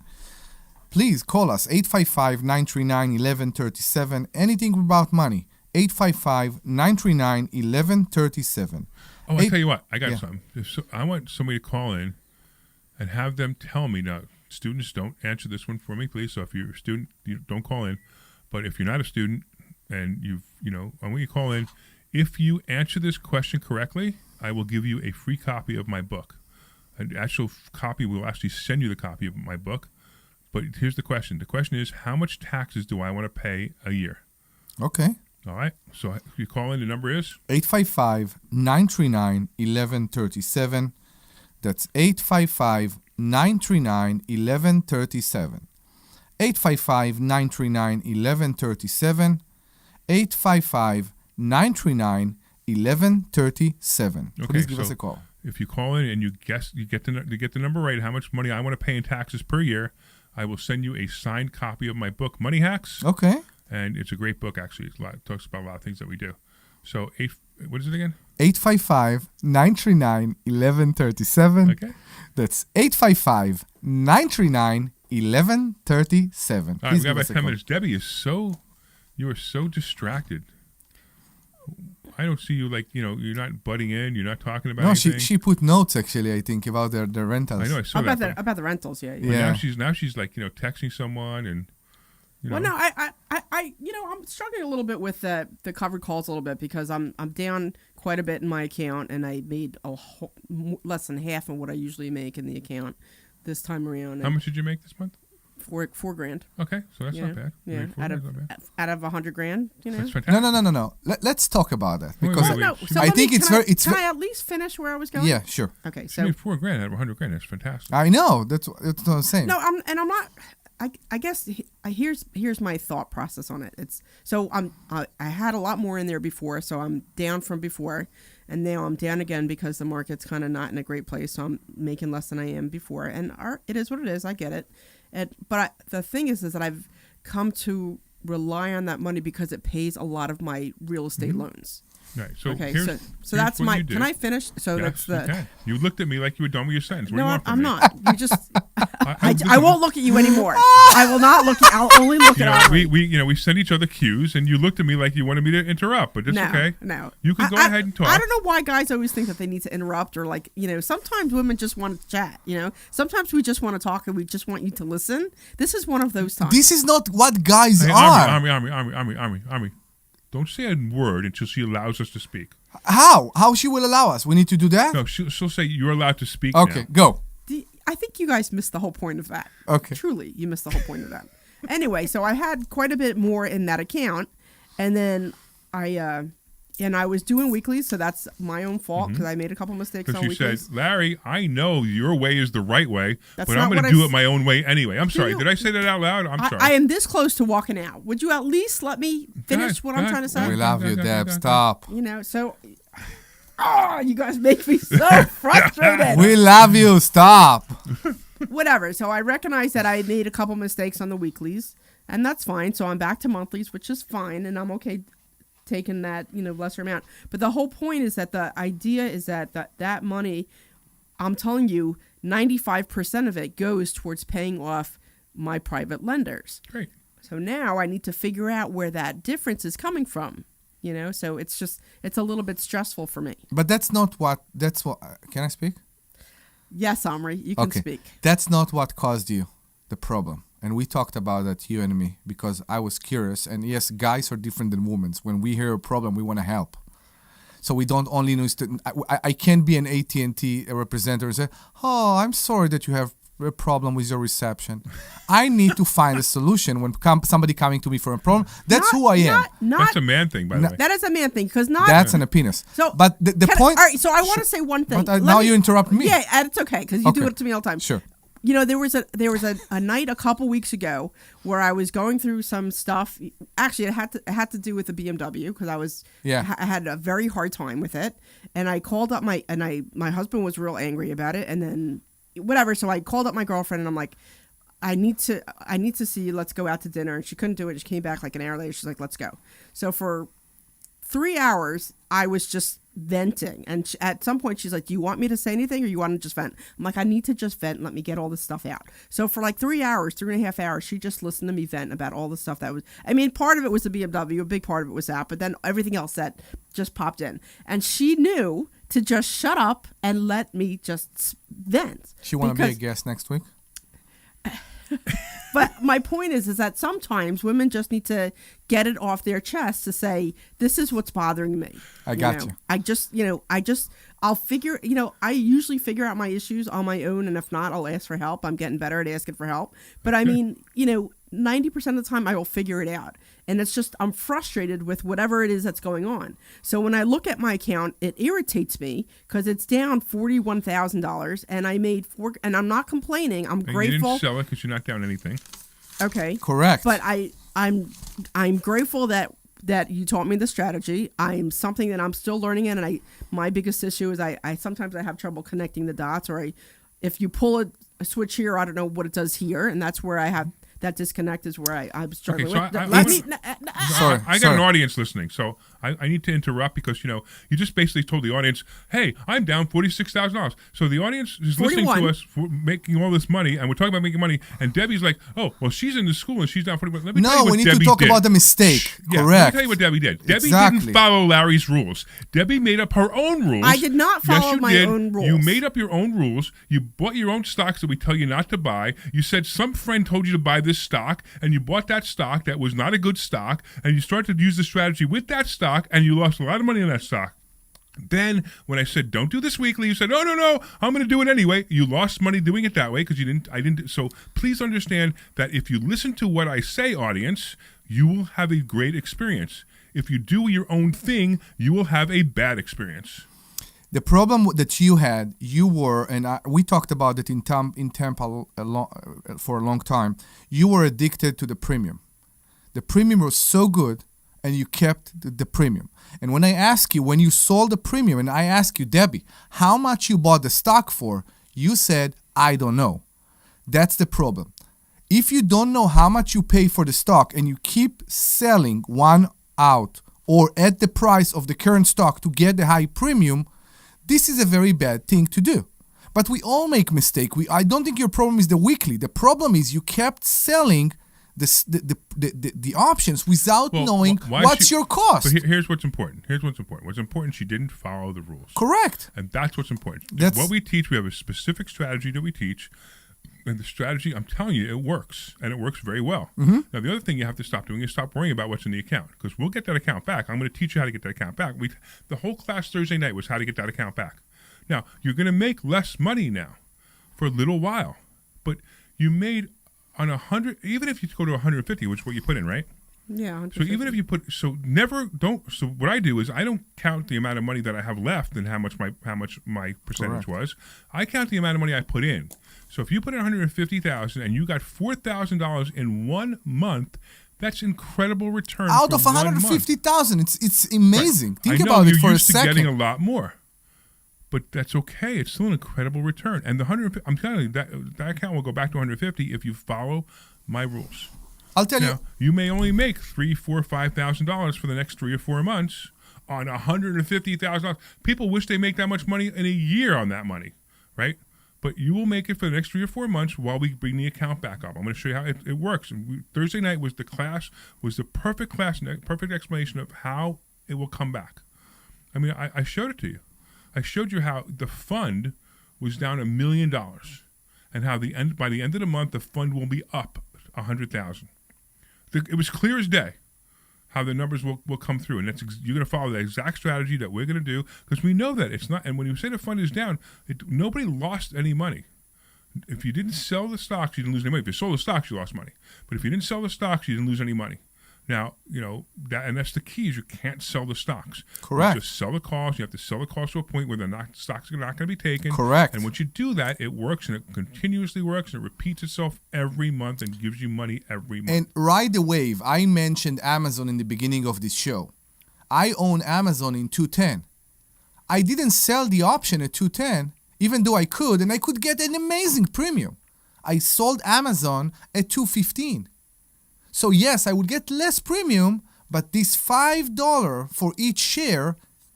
please call us, 855-939-1137. Anything about money, 855-939-1137. Oh, I'll tell you what. I got something. I want somebody to call in and have them tell me. Now, students, don't answer this one for me, please. So if you're a student, you don't call in. But if you're not a student and I want you to call in. If you answer this question correctly, I will give you a free copy of my book. An actual copy, we'll actually send you the copy of my book. But here's the question. The question is, how much taxes do I want to pay a year? Okay. All right. So if you call in, the number is? 855-939-1137. That's 855-939-1137. 855-939-1137. 855-939-1137. Okay, Please give us a call. If you call in and you get the number right, how much money I want to pay in taxes per year, I will send you a signed copy of my book, Money Hacks. Okay. And it's a great book, actually. It talks about a lot of things that we do. So, what is it again? 855-939-1137. Okay. That's 855-939-1137. All right, we got about 10 minutes. Debbie, you are so distracted. I don't see you you're not butting in. You're not talking about anything. No, she put notes, actually, I think, about the rentals. I know, I saw that. About the rentals, yeah. Now she's texting someone and... Well, no, I'm struggling a little bit with the covered calls a little bit because I'm down quite a bit in my account, and I made less than half of what I usually make in the account this time around. How much did you make this month? $4,000. Okay, so that's not bad. Yeah, out of $100,000, That's fantastic. No. Let's talk about that because wait. I think it's very. Can I at least finish where I was going? Yeah, sure. Okay, so you made $4,000 out of $100,000. That's fantastic. I know. That's what I'm saying. No, I'm not. I guess here's my thought process on it. It's so I had a lot more in there before, so I'm down from before, and now I'm down again because the market's kind of not in a great place. So I'm making less than I am before, and it is what it is. I get it, but the thing is that I've come to rely on that money because it pays a lot of my real estate loans. Right. So okay. Here's that's my. Can I finish? So yes, that's the. You can. You looked at me like you were done with your sentence. What No, do you want from I'm me? not. You just. I won't look at you anymore. I will not look. I'll only look at Omri. We send each other cues, and you looked at me like you wanted me to interrupt, but it's okay. No. You can go ahead and talk. I don't know why guys always think that they need to interrupt or sometimes women just want to chat. Sometimes we just want to talk and we just want you to listen. This is one of those times. This is not what guys are. Omri. Don't say a word until she allows us to speak. How? How she will allow us? We need to do that? No, she'll say you're allowed to speak Okay, now. go. I think you guys missed the whole point of that. Okay. Truly, you missed the whole point of that. Anyway, so I had quite a bit more in that account, and then I was doing weeklies, so that's my own fault because I made a couple mistakes on weeklies. Because you said, Larry, I know your way is the right way, That's but not I'm going what to I do it my own way anyway. I'm sorry. Did I say that out loud? I'm sorry. I am this close to walking out. Would you at least let me finish what I'm trying to say? We love you, Deb. Stop. So... you guys make me so frustrated. We love you. Stop. Whatever. So I recognize that I made a couple mistakes on the weeklies, and that's fine. So I'm back to monthlies, which is fine, and I'm okay taking that lesser amount. But the whole point is that the idea is that money, I'm telling you, 95% of it goes towards paying off my private lenders. Great. So now I need to figure out where that difference is coming from. So it's a little bit stressful for me. But that's what. Can I speak? Yes, Omri, you can speak. That's not what caused you the problem. And we talked about that, you and me, because I was curious. And yes, guys are different than women. When we hear a problem, we want to help. So we don't only know. I can't be an AT&T representative and say, "Oh, I'm sorry that you have a problem with your reception." I need to find a solution when somebody coming to me for a problem. That's who I am. That's a man thing, by the way. That is a man thing because that's an penis. So, but the point. All right, so I want to say one thing. But now you interrupt me. Yeah, and it's okay because you do it to me all the time. Sure. There was a night a couple weeks ago where I was going through some stuff. Actually, it had to do with the BMW because I had a very hard time with it, and I called up my husband was real angry about it, and then whatever. So I called up my girlfriend and I'm like, I need to see you. Let's go out to dinner. And she couldn't do it. She came back like an hour later. She's like, let's go. So for 3 hours, I was just venting. And at some point, she's like, do you want me to say anything or you want to just vent? I'm like, I need to just vent and let me get all this stuff out. So for like 3 hours, 3.5 hours, she just listened to me vent about all the stuff that was, I mean, part of it was the BMW, a big part of it was that, but then everything else that just popped in. And she knew to just shut up and let me just vent. She want to be a guest next week? But my point is that sometimes women just need to get it off their chest to say, this is what's bothering me. I got you. I'll figure, I usually figure out my issues on my own. And if not, I'll ask for help. I'm getting better at asking for help. But I mean, 90% of the time I will figure it out. And it's just, I'm frustrated with whatever it is that's going on. So when I look at my account, it irritates me because it's down $41,000 and I made and I'm not complaining. I'm grateful. You didn't sell it because you're not down anything. Okay. Correct. But I'm grateful that you taught me the strategy. I'm something that I'm still learning in. And my biggest issue is I sometimes I have trouble connecting the dots, or if you pull a switch here, I don't know what it does here. And that's where I have that disconnect is where I'm struggling with. I got an audience listening, so I need to interrupt because you just basically told the audience, "Hey, I'm down $46,000." So the audience is listening to us for making all this money, and we're talking about making money. And Debbie's like, "Oh, well, she's in the school and she's down $41." Let me tell you what we need Debbie to talk did. about the mistake. Yeah, Correct. Let me tell you what Debbie did. Debbie didn't follow Larry's rules. Debbie made up her own rules. I did not follow my own rules. You made up your own rules. You bought your own stocks that we tell you not to buy. You said some friend told you to buy this stock, and you bought that stock that was not a good stock, and you started to use the strategy with that stock, and you lost a lot of money on that stock. Then, when I said, don't do this weekly, you said, no, I'm going to do it anyway. You lost money doing it that way because I didn't. So please understand that if you listen to what I say, audience, you will have a great experience. If you do your own thing, you will have a bad experience. The problem that you had, we talked about it in Tampa for a long time. You were addicted to the premium. The premium was so good, and you kept the premium. And when I ask you, when you sold the premium, and I ask you, Debbie, how much you bought the stock for, you said, I don't know. That's the problem. If you don't know how much you pay for the stock, and you keep selling one out or at the price of the current stock to get the high premium, this is a very bad thing to do. But we all make mistakes. I don't think your problem is the weekly. The problem is you kept selling the options without knowing what's your cost. But here's what's important. What's important, she didn't follow the rules. Correct. And that's what's important. What we teach, we have a specific strategy that we teach. And the strategy, I'm telling you, it works. And it works very well. Mm-hmm. Now, the other thing you have to stop doing is stop worrying about what's in the account. Because we'll get that account back. I'm going to teach you how to get that account back. The whole class Thursday night was how to get that account back. Now, you're going to make less money now for a little while. But you made on 100, even if you go to 150, which is what you put in, right? Yeah. So even if you put, so what I do is I don't count the amount of money that I have left and how much my percentage was. I count the amount of money I put in. So if you put in $150,000 and you got $4,000 in 1 month, that's incredible return. Out of $150,000, it's amazing. Right. Think about it for a second. I know you're used to getting a lot more, but that's okay. It's still an incredible return. And the 150, I'm telling you that account will go back to 150 if you follow my rules. I'll tell you. You may only make $3,000, $4,000, $5,000 for the next 3 or 4 months on $150,000. People wish they make that much money in a year on that money, right? But you will make it for the next 3 or 4 months while we bring the account back up. I'm going to show you how it works. And Thursday night was the perfect class, perfect explanation of how it will come back. I mean, I showed it to you. I showed you how the fund was down $1 million, and how by the end of the month the fund will be up $100,000. It was clear as day how the numbers will come through, and you're going to follow the exact strategy that we're going to do because we know that it's not. And when you say the fund is down, nobody lost any money. If you didn't sell the stocks, you didn't lose any money. If you sold the stocks, you lost money. But if you didn't sell the stocks, you didn't lose any money. Now, that's the key is you can't sell the stocks. Correct. You just sell the calls. You have to sell the calls to a point where the stocks are not going to be taken. Correct. And once you do that, it works, and it continuously works, and it repeats itself every month and gives you money every month. And ride the wave. I mentioned Amazon in the beginning of this show. I own Amazon in 210. I didn't sell the option at 210, even though I could, and I could get an amazing premium. I sold Amazon at $2.15. So yes, I would get less premium, but this $5 for each share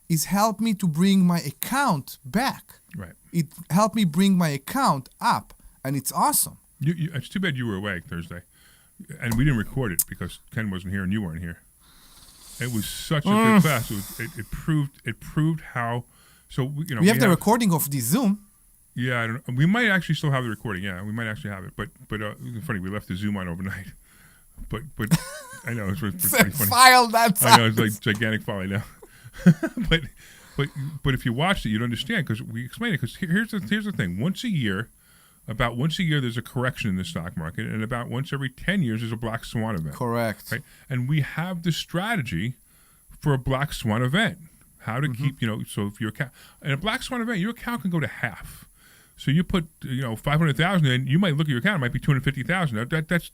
is helped me to bring my account back. Right. It helped me bring my account up, and it's awesome. It's too bad you were away Thursday, and we didn't record it because Ken wasn't here and you weren't here. It was such a good class. It proved how. So we have the recording of the Zoom. Yeah, I don't know. We might actually still have the recording. Yeah, we might actually have it. But it's funny, we left the Zoom on overnight. But I know it's pretty funny. File that. I know it's like gigantic file. I know. but if you watched it, you'd understand because we explained it. Because here's the thing: about once a year, there's a correction in the stock market, and about once every 10 years, there's a black swan event. Correct. Right? And we have the strategy for a black swan event. How to keep, so if your account in a black swan event, your account can go to half. So you put, 500,000 in, you might look at your account, it might be 250,000. That has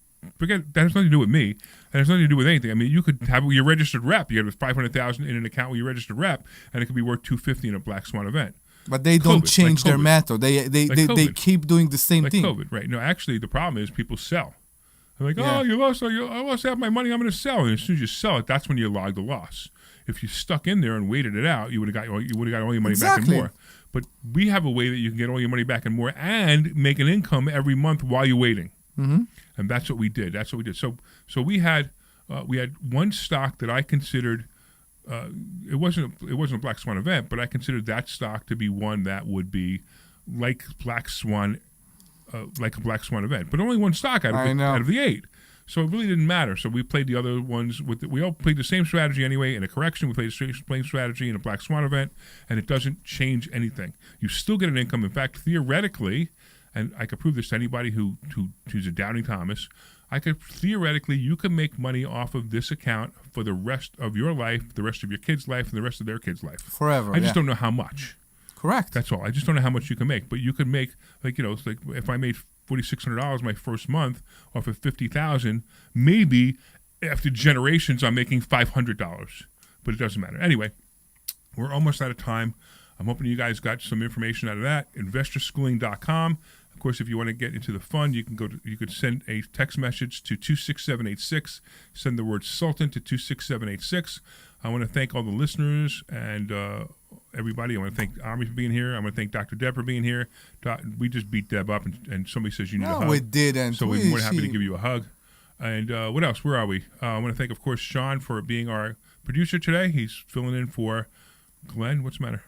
nothing to do with me. That has nothing to do with anything. I mean, you could have your registered rep. You have 500,000 in an account with your registered rep, and it could be worth 250 in a black swan event. But they don't change their method. They keep doing the same thing. COVID, right? No, actually, the problem is people sell. They're like, I lost half my money. I'm going to sell. And as soon as you sell it, that's when you log the loss. If you stuck in there and waited it out, you would have got all your money back and more. But we have a way that you can get all your money back and more, and make an income every month while you're waiting. Mm-hmm. And that's what we did. So we had one stock that I considered. It wasn't a black swan event, but I considered that stock to be one that would be like black swan, like a black swan event, but only one stock out of the 8. So it really didn't matter. So we played the other ones we all played the same strategy anyway. In a correction, we played the same strategy in a black swan event, and it doesn't change anything. You still get an income. In fact, theoretically, and I could prove this to anybody who's a doubting Thomas. Theoretically, you can make money off of this account for the rest of your life, the rest of your kids' life, and the rest of their kids' life. Forever. I just don't know how much. Correct. That's all. I just don't know how much you can make. But you could make, it's like if I made $4,600 my first month off of $50,000, maybe after generations I'm making $500. But it doesn't matter. Anyway, we're almost out of time. I'm hoping you guys got some information out of that. InvestorSchooling.com. Of course, if you want to get into the fund, you could send a text message to 26786. Send the word Sultan to 26786. I want to thank all the listeners and everybody. I want to thank Omri for being here. I want to thank Dr. Deb for being here. We just beat Deb up, and somebody says you need a hug. No, we didn't. So we're more than happy to give you a hug. And what else? Where are we? I want to thank, of course, Sean for being our producer today. He's filling in for Glenn. What's the matter?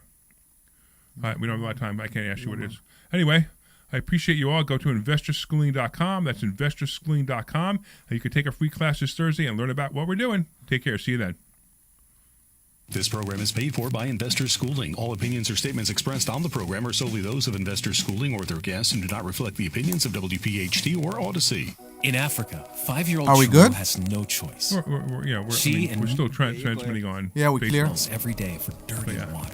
All right, we don't have a lot of time. I can't ask you what it is. Anyway, I appreciate you all. Go to InvestorSchooling.com. That's InvestorSchooling.com. And you can take a free class this Thursday and learn about what we're doing. Take care. See you then. This program is paid for by Investor Schooling. All opinions or statements expressed on the program are solely those of Investor Schooling or their guests and do not reflect the opinions of WPHT or Odyssey. In Africa, 5-year-old Are we Shmuel good? has no choice. We're still transmitting on Yeah, we clear. Facebook. Every day for dirty Yeah. water.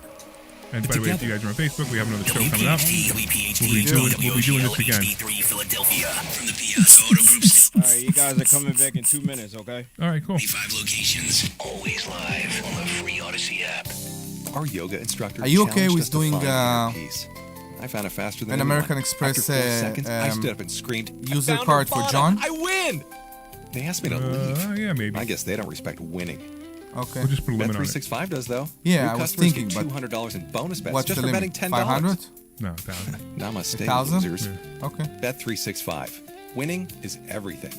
And by the way, if you guys are on Facebook, we have another show coming up. WPHT, We'll be doing this again. HD3 Philadelphia from the Piazza Auto Group. All right, you guys are coming back in 2 minutes, okay? All right, cool. 25 locations, always live on the free Odyssey app. Our yoga instructor Are you okay challenged with us to doing, find the inner peace. I found it faster than an anyone. American Express, After 4 seconds, I stood up and screamed, user "I found card for Nirvana. John? I win! They asked me to leave. Yeah, maybe. I guess they don't respect winning. Okay. We'll just put a limit on it. Bet365 does, though. Yeah, New I was customers thinking, get but $200 in bonus bets what's just the for limit? betting $10. 500? No, 1,000. Namaste, 1,000? losers. Okay. Bet365. Winning is everything.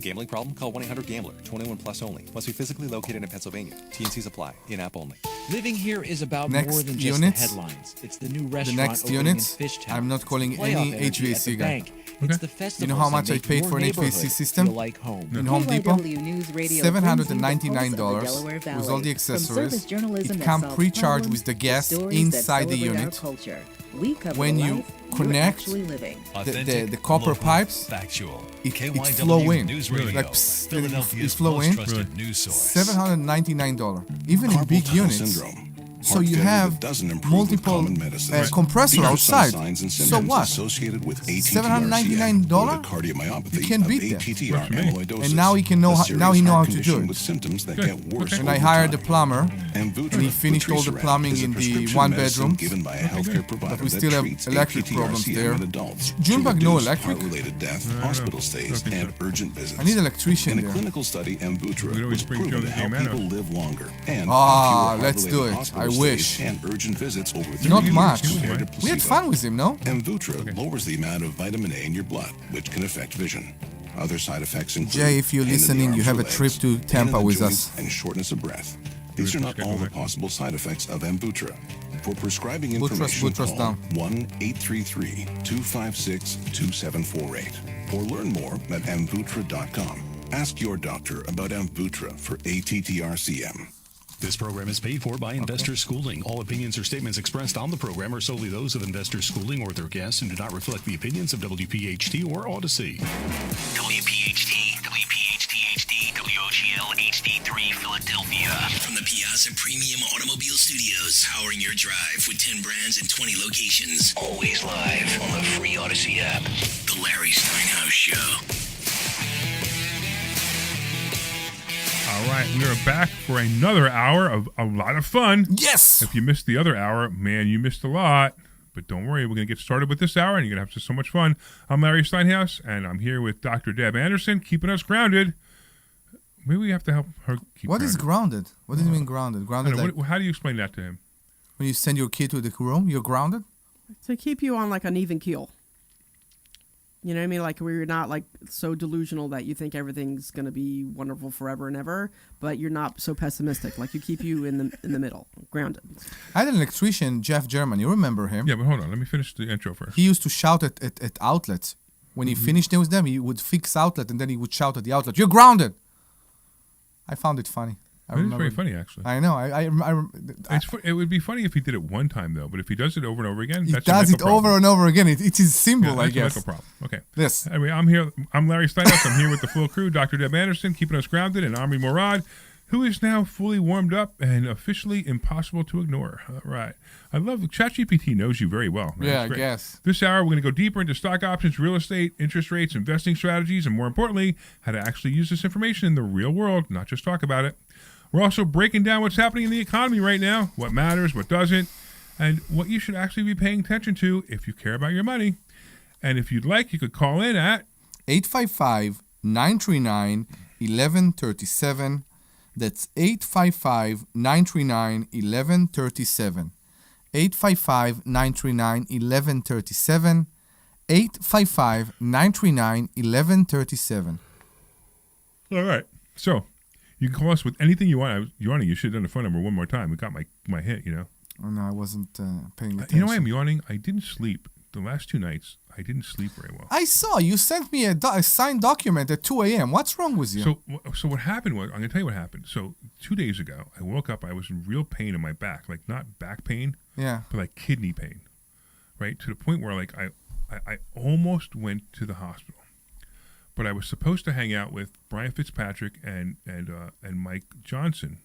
Gambling problem? Call 1-800-GAMBLER. 21 plus only. Must be physically located in Pennsylvania. T&Cs apply. In-app only. Living here is about Next more than just units. the headlines. It's the new The restaurant next opening units, in Fishtown. I'm not calling Playoff any energy at HVAC the guy. bank. It's the festivals You know how much that I make paid your for an HVAC neighborhood system? feel like home. In Home Depot? KYW News Radio $799 with all the accessories. It comes pre-charged with the gas inside the unit. When you connect the copper pipes, Factual. it KYW flow in. News Really? Radio, Like, psst, Philadelphia's it flow most in. trusted news source. $799. Even in big units, So you have multiple compressor outside. So what? $799? You can't beat that. And now he know how to do it. And I hired the plumber, and he finished all the plumbing in the one bedroom. But we still have electric problems there. Junebug no electric? Hospital stays and urgent visits. I need an electrician in a there. clinical study, Amvuttra was proven to help people live longer and let's do it. I wish. And urgent visits over Not 3 much. years compared to We had placebo. fun with him, no? Amvuttra lowers the amount of vitamin A in your blood, which can affect vision. Other side effects include Jay, if you're pain in the listening, you arms have or a trip legs, to pain in Tampa the with joints, us. and shortness of breath. These are not all the possible side effects of Amvuttra. For prescribing information, Buttress call down. 1-833-256-2748 or learn more at amvuttra.com. Ask your doctor about Amvuttra for ATTRCM. This program is paid for by Investor Schooling. All opinions or statements expressed on the program are solely those of Investor Schooling or their guests and do not reflect the opinions of WPHT or Odyssey. WPHT, WPHT-HD, WOGL HD3 Philadelphia. From the Piazza Premium Automobile Studios, powering your drive with 10 brands and 20 locations. Always live on the free Odyssey app. The Larry Steinhouse Show. All right, we are back for another hour of a lot of fun. Yes! If you missed the other hour, man, you missed a lot. But don't worry, we're going to get started with this hour, and you're going to have so much fun. I'm Larry Steinhouse, and I'm here with Dr. Deb Anderson, keeping us grounded. Maybe we have to help her keep What grounded. is grounded? What does it mean grounded? I Grounded don't know, like how do you explain that to him? when you send your kid to the room, you're grounded? To keep you on like an even keel. You know what I mean? Like where you're not like so delusional that you think everything's going to be wonderful forever and ever, but you're not so pessimistic. Like you keep you in the middle, grounded. I had an electrician, Jeff German. You remember him? Yeah, but hold on. Let me finish the intro first. He used to shout at outlets. When he finished with them, he would fix outlet and then he would shout at the outlet, "You're grounded!" I found it funny. It is very funny, actually. I know. It would be funny if he did it one time, though. But if he does it over and over again, He that's does a it over and over again. It is simple, I guess. That's a problem. Okay. Yes. Anyway, I'm here. I'm Larry Steinhouse. I'm here with the full crew: Dr. Deb Anderson, keeping us grounded, and Omri Morad, who is now fully warmed up and officially impossible to ignore. All right. I love ChatGPT knows you very well. Man. Yeah, It's I great. guess. This hour, we're going to go deeper into stock options, real estate, interest rates, investing strategies, and more importantly, how to actually use this information in the real world, not just talk about it. We're also breaking down what's happening in the economy right now, what matters, what doesn't, and what you should actually be paying attention to if you care about your money. And if you'd like, you could call in at 855-939-1137. That's 855-939-1137. 855-939-1137. 855-939-1137. All right. So you can call us with anything you want. You should have done the phone number one more time. We got my hit, you know. Oh, no, I wasn't paying attention. You know why I'm yawning? I didn't sleep. The last 2 nights, I didn't sleep very well. I saw you sent me a signed document at 2 a.m. What's wrong with you? So what happened was, I'm going to tell you what happened. So 2 days ago, I woke up, I was in real pain in my back, like not back pain, Yeah. but like kidney pain, right? To the point where like I almost went to the hospital. But I was supposed to hang out with Brian Fitzpatrick and Mike Johnson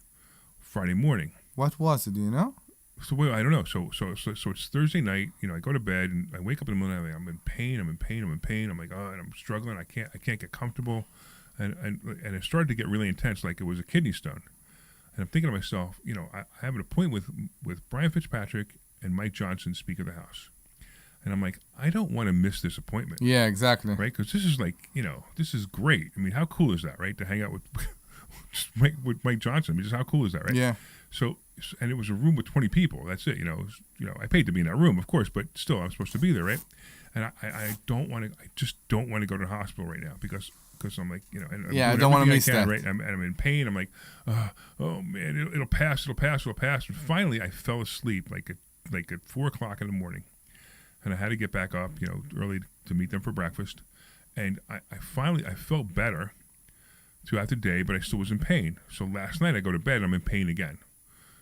Friday morning. What was it? Do you know? So wait, I don't know. So it's Thursday night. You know, I go to bed and I wake up in the middle of the night. I'm in pain. I'm like, oh, and I'm struggling. I can't get comfortable, and it started to get really intense, like it was a kidney stone. And I'm thinking to myself, you know, I have an appointment with Brian Fitzpatrick and Mike Johnson, Speaker of the House, and I'm like, I don't want to miss this appointment. Yeah, exactly. Right, because this is like, you know, this is great. I mean, how cool is that, right? To hang out with Mike Johnson. I mean, just how cool is that, right? Yeah. So, and it was a room with 20 people. That's it. You know, I paid to be in that room, of course, but still, I'm supposed to be there, right? And I don't want to. I just don't want to go to the hospital right now because I'm like, you know, and yeah, I don't want to miss that. Right? And I'm in pain. I'm like, oh man, it'll pass. And finally, I fell asleep like at 4:00 in the morning, and I had to get back up, you know, early to meet them for breakfast. And I finally felt better throughout the day, but I still was in pain. So last night I go to bed and I'm in pain again.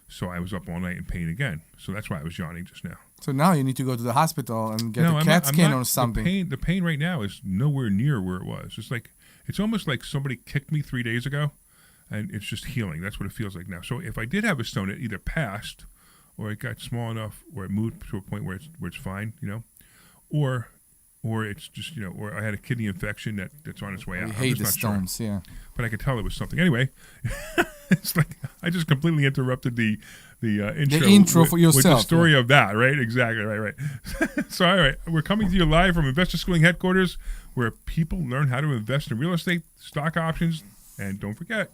So I was up all night in pain again. So that's why I was yawning just now. So now you need to go to the hospital and get a CAT scan or something. The pain right now is nowhere near where it was. It's almost like somebody kicked me 3 days ago, and it's just healing. That's what it feels like now. So if I did have a stone, it either passed or it got small enough, or it moved to a point where it's fine, or it's just or I had a kidney infection that's on its way out. We hate the I'm just not stones, sure. yeah. But I could tell it was something. Anyway, it's like I just completely interrupted the intro for yourself. with the story of that, right? Exactly, right. So, all right, we're coming to you live from Investor Schooling headquarters, where people learn how to invest in real estate, stock options, and don't forget,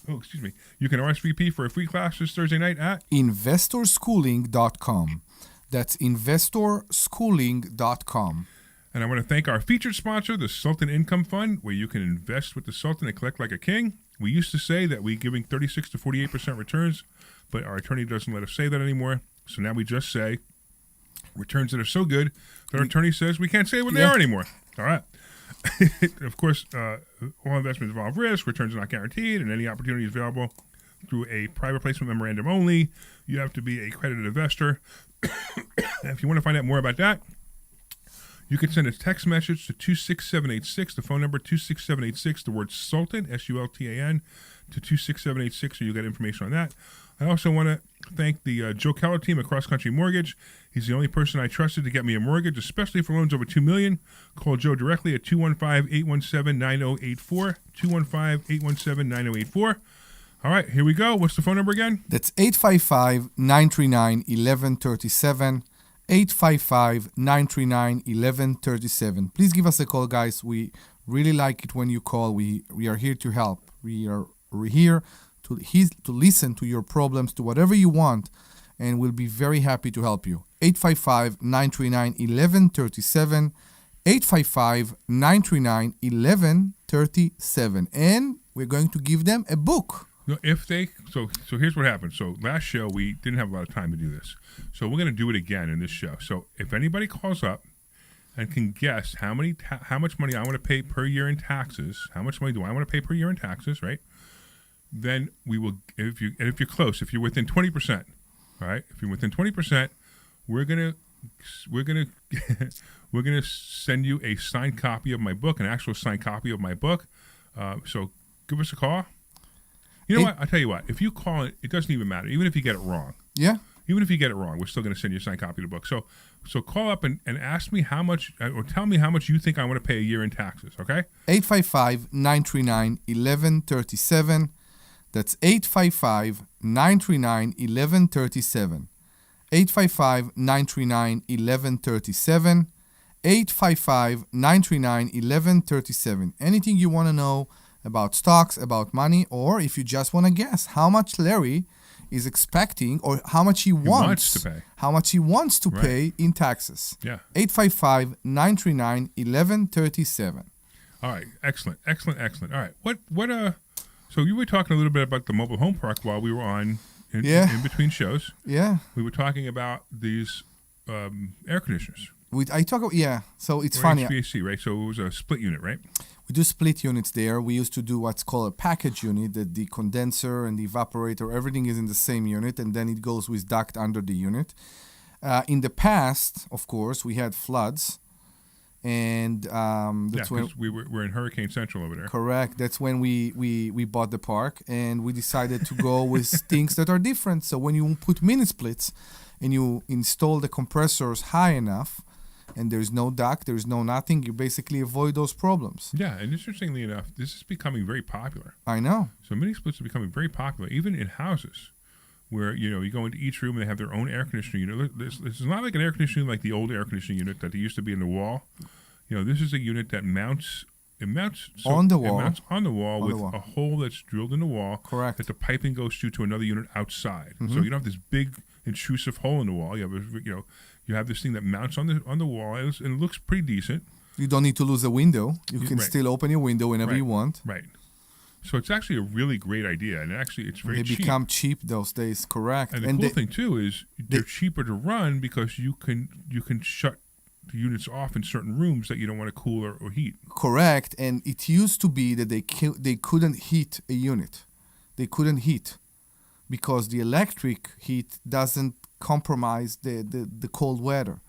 you can RSVP for a free class this Thursday night at investorschooling.com. That's investorschooling.com. And I want to thank our featured sponsor, the Sultan Income Fund, where you can invest with the Sultan and collect like a king. We used to say that we're giving 36 to 48% returns, but our attorney doesn't let us say that anymore. So now we just say returns that are so good that our attorney says we can't say what they are anymore. All right. Of course, all investments involve risk. Returns are not guaranteed, and any opportunity is available through a private placement memorandum only. You have to be a accredited investor. If you want to find out more about that, you can send a text message to 26786, the phone number 26786, the word Sultan, S-U-L-T-A-N, to 26786, so you'll get information on that. I also want to thank the Joe Keller team at Cross Country Mortgage. He's the only person I trusted to get me a mortgage, especially for loans over $2 million. Call Joe directly at 215-817-9084, 215-817-9084. All right, here we go. What's the phone number again? That's 855-939-1137, 855-939-1137. Please give us a call, guys. We really like it when you call. We are here to help. We're here to listen to your problems, to whatever you want, and we'll be very happy to help you. 855-939-1137, 855-939-1137. And we're going to give them a book. No, so here's what happened. So last show we didn't have a lot of time to do this, so we're going to do it again in this show. So if anybody calls up and can guess how much money I want to pay per year in taxes, how much money do I want to pay per year in taxes, right? Then we will. If you're close, if you're within 20%, all right. If you're within 20%, we're gonna send you a signed copy of my book, an actual signed copy of my book. So give us a call. You know what? I'll tell you what. If you call it, it doesn't even matter. Even if you get it wrong. Yeah. Even if you get it wrong, we're still going to send you a signed copy of the book. So call up and ask me how much, or tell me how much you think I want to pay a year in taxes, okay? 855-939-1137. That's 855-939-1137. 855-939-1137. 855-939-1137. Anything you want to know about stocks, about money, or if you just want to guess how much Larry is expecting or how much he wants to pay. How much he wants to pay in taxes. Yeah. 855-939-1137. All right. Excellent. All right. So you were talking a little bit about the mobile home park while we were on in between shows. Yeah. We were talking about these air conditioners. So it's or funny. HVAC, right? So it was a split unit, right? We do split units there. We used to do what's called a package unit, that the condenser and the evaporator, everything is in the same unit, and then it goes with duct under the unit. In the past, of course, we had floods, and that's when we're in Hurricane Central over there. Correct. That's when we bought the park, and we decided to go with things that are different. So when you put mini splits and you install the compressors high enough, and there's no duct, there's no nothing, you basically avoid those problems. Yeah, and interestingly enough, this is becoming very popular. I know. So mini splits are becoming very popular, even in houses, where you go into each room and they have their own air conditioning unit. This is not like an air conditioning like the old air conditioning unit that they used to be in the wall. This is a unit that mounts on the wall. It mounts on the wall with a hole that's drilled in the wall. Correct. That the piping goes to another unit outside. Mm-hmm. So you don't have this big intrusive hole in the wall. You have this thing that mounts on the wall, and it looks pretty decent. You don't need to lose a window. You can still open your window whenever you want. Right. So it's actually a really great idea, and actually it's very cheap. They become cheap those days, correct. And the cool thing too is they're cheaper to run because you can shut the units off in certain rooms that you don't want to cool or heat. Correct. And it used to be that they couldn't heat a unit. They couldn't heat because the electric heat doesn't compromise the cold weather,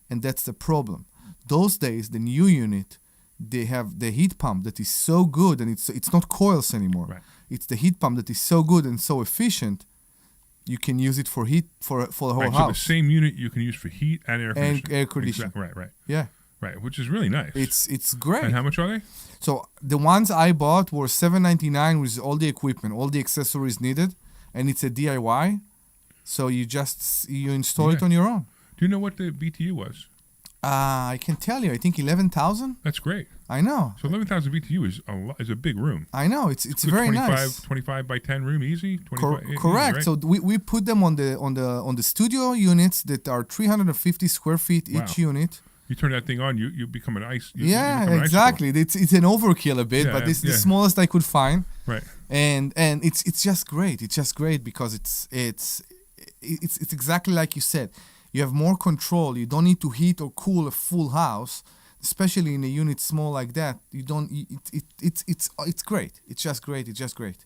and that's the problem. Those days, the new unit, they have the heat pump that is so good, and it's not coils anymore. Right. It's the heat pump that is so good and so efficient. You can use it for heat for the whole Right, so house. the same unit you can use for heat and air conditioning. And air conditioning. Right. Yeah. Right, which is really nice. It's great. And how much are they? So the ones I bought were $7.99 with all the equipment, all the accessories needed, and it's a DIY. So you install it on your own. Do you know what the BTU was? I can tell you. I think 11,000. That's great. I know. So 11,000 BTU is a big room. I know. It's a very 25, nice. 25 by 10 room, easy. 25, Correct. Right? So we put them on the studio units that are 350 square feet each unit. You turn that thing on, you become an ice. You Yeah, become an exactly. It's an overkill a bit, but it's the smallest I could find. Right. And it's just great. It's just great because it's exactly like you said. You have more control. You don't need to heat or cool a full house, especially in a unit small like that. You don't. It's great. It's just great. It's just great.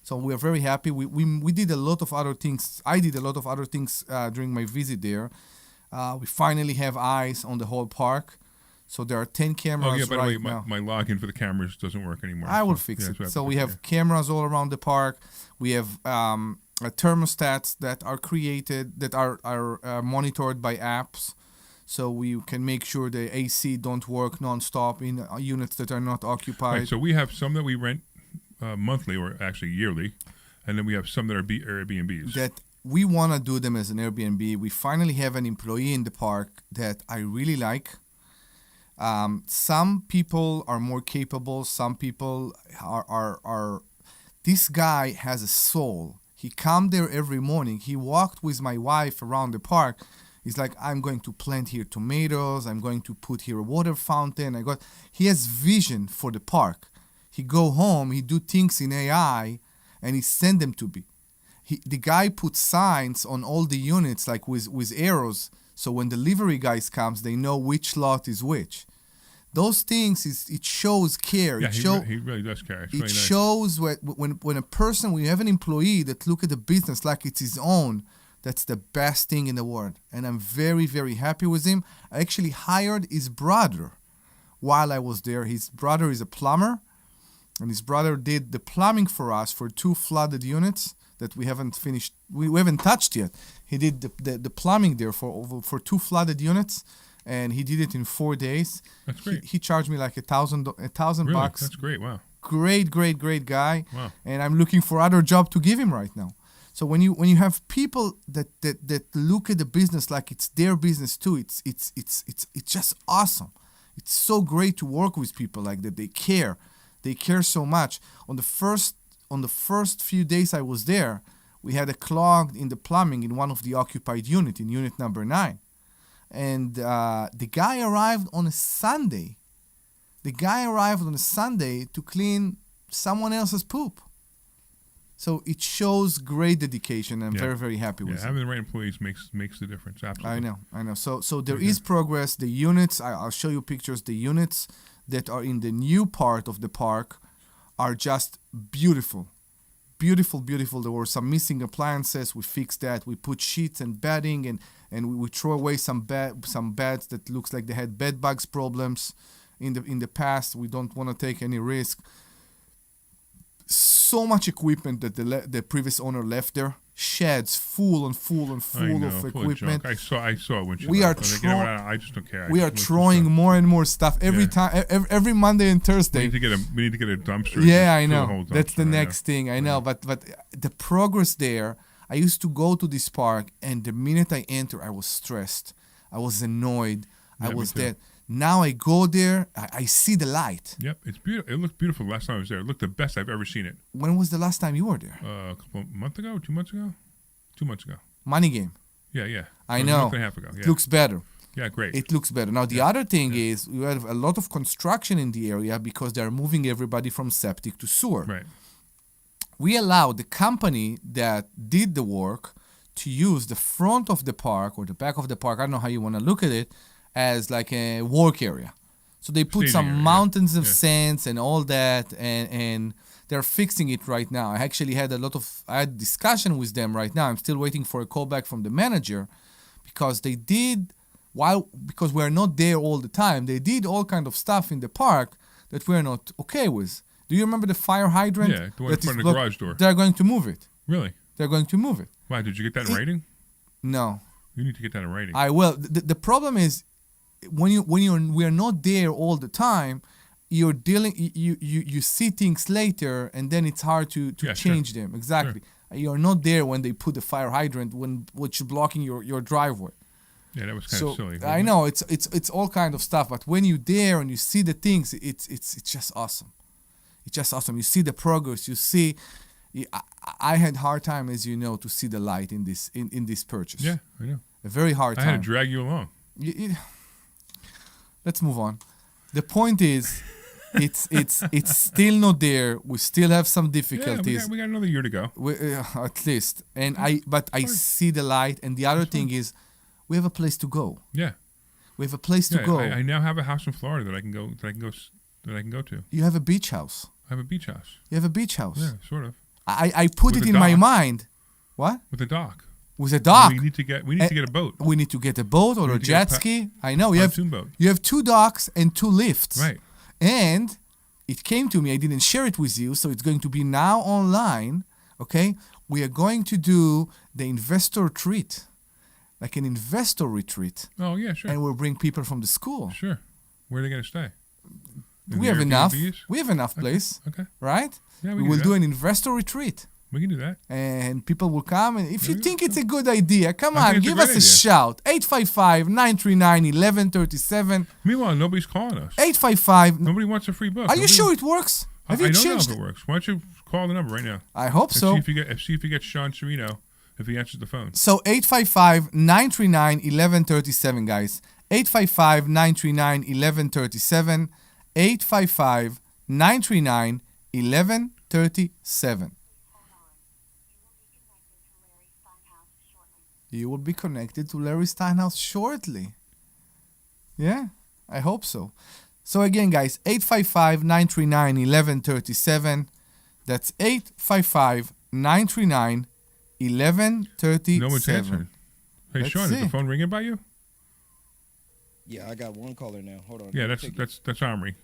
So we are very happy. We did a lot of other things. I did a lot of other things during my visit there. We finally have eyes on the whole park. So there are 10 cameras by the way, now. my login for the cameras doesn't work anymore. I will fix it. So we have cameras all around the park. We have thermostats that are created, that are monitored by apps. So we can make sure the AC don't work non-stop in units that are not occupied. Right, so we have some that we rent monthly or actually yearly, and then we have some that are Airbnbs. That we want to do them as an Airbnb. We finally have an employee in the park that I really like. Some people are more capable. Some people are. This guy has a soul. He come there every morning. He walked with my wife around the park. He's like, I'm going to plant here tomatoes. I'm going to put here a water fountain. He has vision for the park. He go home. He do things in AI, and he send them to me. The guy puts signs on all the units, like with arrows. So when delivery guys comes, they know which lot is which. Those things, it shows care. Yeah, he really does care. It's really nice. Shows when a person, when you have an employee that look at the business like it's his own, that's the best thing in the world. And I'm very, very happy with him. I actually hired his brother while I was there. His brother is a plumber, and his brother did the plumbing for us for 2 flooded units that we haven't finished. We haven't touched yet. He did the plumbing there for 2 flooded units. And he did it in 4 days. That's great. He charged me like $1,000 really? bucks. That's great. Wow. Great guy. Wow. And I'm looking for other job to give him right now. So when you have people that look at the business like it's their business too, it's just awesome. It's so great to work with people like that. They care. They care so much. On the first few days I was there, we had a clog in the plumbing in one of the occupied unit, in unit number 9. And the guy arrived on a Sunday. To clean someone else's poop. So it shows great dedication. I'm very, very happy with it. Having the right employees makes the difference. Absolutely. I know. So there is progress. The units, I'll show you pictures. The units that are in the new part of the park are just beautiful. Beautiful. There were some missing appliances. We fixed that. We put sheets and bedding, and we throw away some beds that looks like they had bed bugs problems in the past. We don't want to take any risk. So much equipment that the previous owner left there. Sheds full of equipment. I saw when we are I just don't care. We are throwing more and more stuff every time, every Monday and Thursday. We need to get a dumpster. Yeah, I know. That's the next thing. I know, but the progress there. I used to go to this park, and the minute I enter, I was stressed. I was annoyed. I was dead. Now I go there, I see the light. Yep, it's beautiful. It looked beautiful last time I was there. It looked the best I've ever seen it. When was the last time you were there? A couple months ago, 2 months ago? 2 months ago. Money game. Yeah. I know. A month and a half ago. Yeah. It looks better. Yeah, great. It looks better. Now, the other thing is we have a lot of construction in the area because they're moving everybody from septic to sewer. Right. We allowed the company that did the work to use the front of the park or the back of the park, I don't know how you want to look at it, as like a work area. So they put some mountains of sands and all that, and they're fixing it right now. I actually had discussion with them right now. I'm still waiting for a call back from the manager because because we're not there all the time, they did all kind of stuff in the park that we're not okay with. Do you remember the fire hydrant? Yeah, the one in front of the garage door. They're going to move it. Really? They're going to move it. Why, did you get that in writing? No. You need to get that in writing. I will. The problem is we're not there all the time. You're dealing. You see things later, and then it's hard to change them. Exactly. Sure. You're not there when they put the fire hydrant which is blocking your driveway. Yeah, that was kind of silly. I know it's all kind of stuff, but when you're there and you see the things, it's just awesome. It's just awesome. You see the progress. You see. I had hard time, as you know, to see the light in this purchase. Yeah, I know. A very hard time. I had to drag you along. Let's move on. The point is, it's still not there. We still have some difficulties. Yeah, we got another year to go. At least. And I see the light. And the other thing is, we have a place to go. Yeah. We have a place to go. I now have a house in Florida that I can go to. You have a beach house. I have a beach house. You have a beach house. Yeah, sort of. I put it in my mind. What? With a dock. With a dock. We need to get a boat. We need to get a boat or a jet ski. I know you have boat. You have 2 docks and 2 lifts. Right. And it came to me. I didn't share it with you, so it's going to be now online. Okay. We are going to do the investor retreat, like an investor retreat. Oh yeah, sure. And we'll bring people from the school. Sure. Where are they going to stay? We have enough. We have enough place. Okay. Right? Yeah, we will do an investor retreat. We can do that. And people will come. And if you think it's a good idea, come on, give us a shout. 855-939-1137. Meanwhile, nobody's calling us. 855. Nobody wants a free book. Are you sure it works? Have you I don't changed know if it works. Why don't you call the number right now? I hope so. See if you get Sean Serino, if he answers the phone. So 855-939-1137, guys. 855-939-1137. 855-939-1137. You will be connected to Larry Steinhouse shortly. Yeah, I hope so. So again, guys, 855-939-1137. That's 855-939-1137. No one's answering. Hey, Sean, is the phone ringing by you? Yeah, I got one caller now. Hold on. Yeah, that's Omri.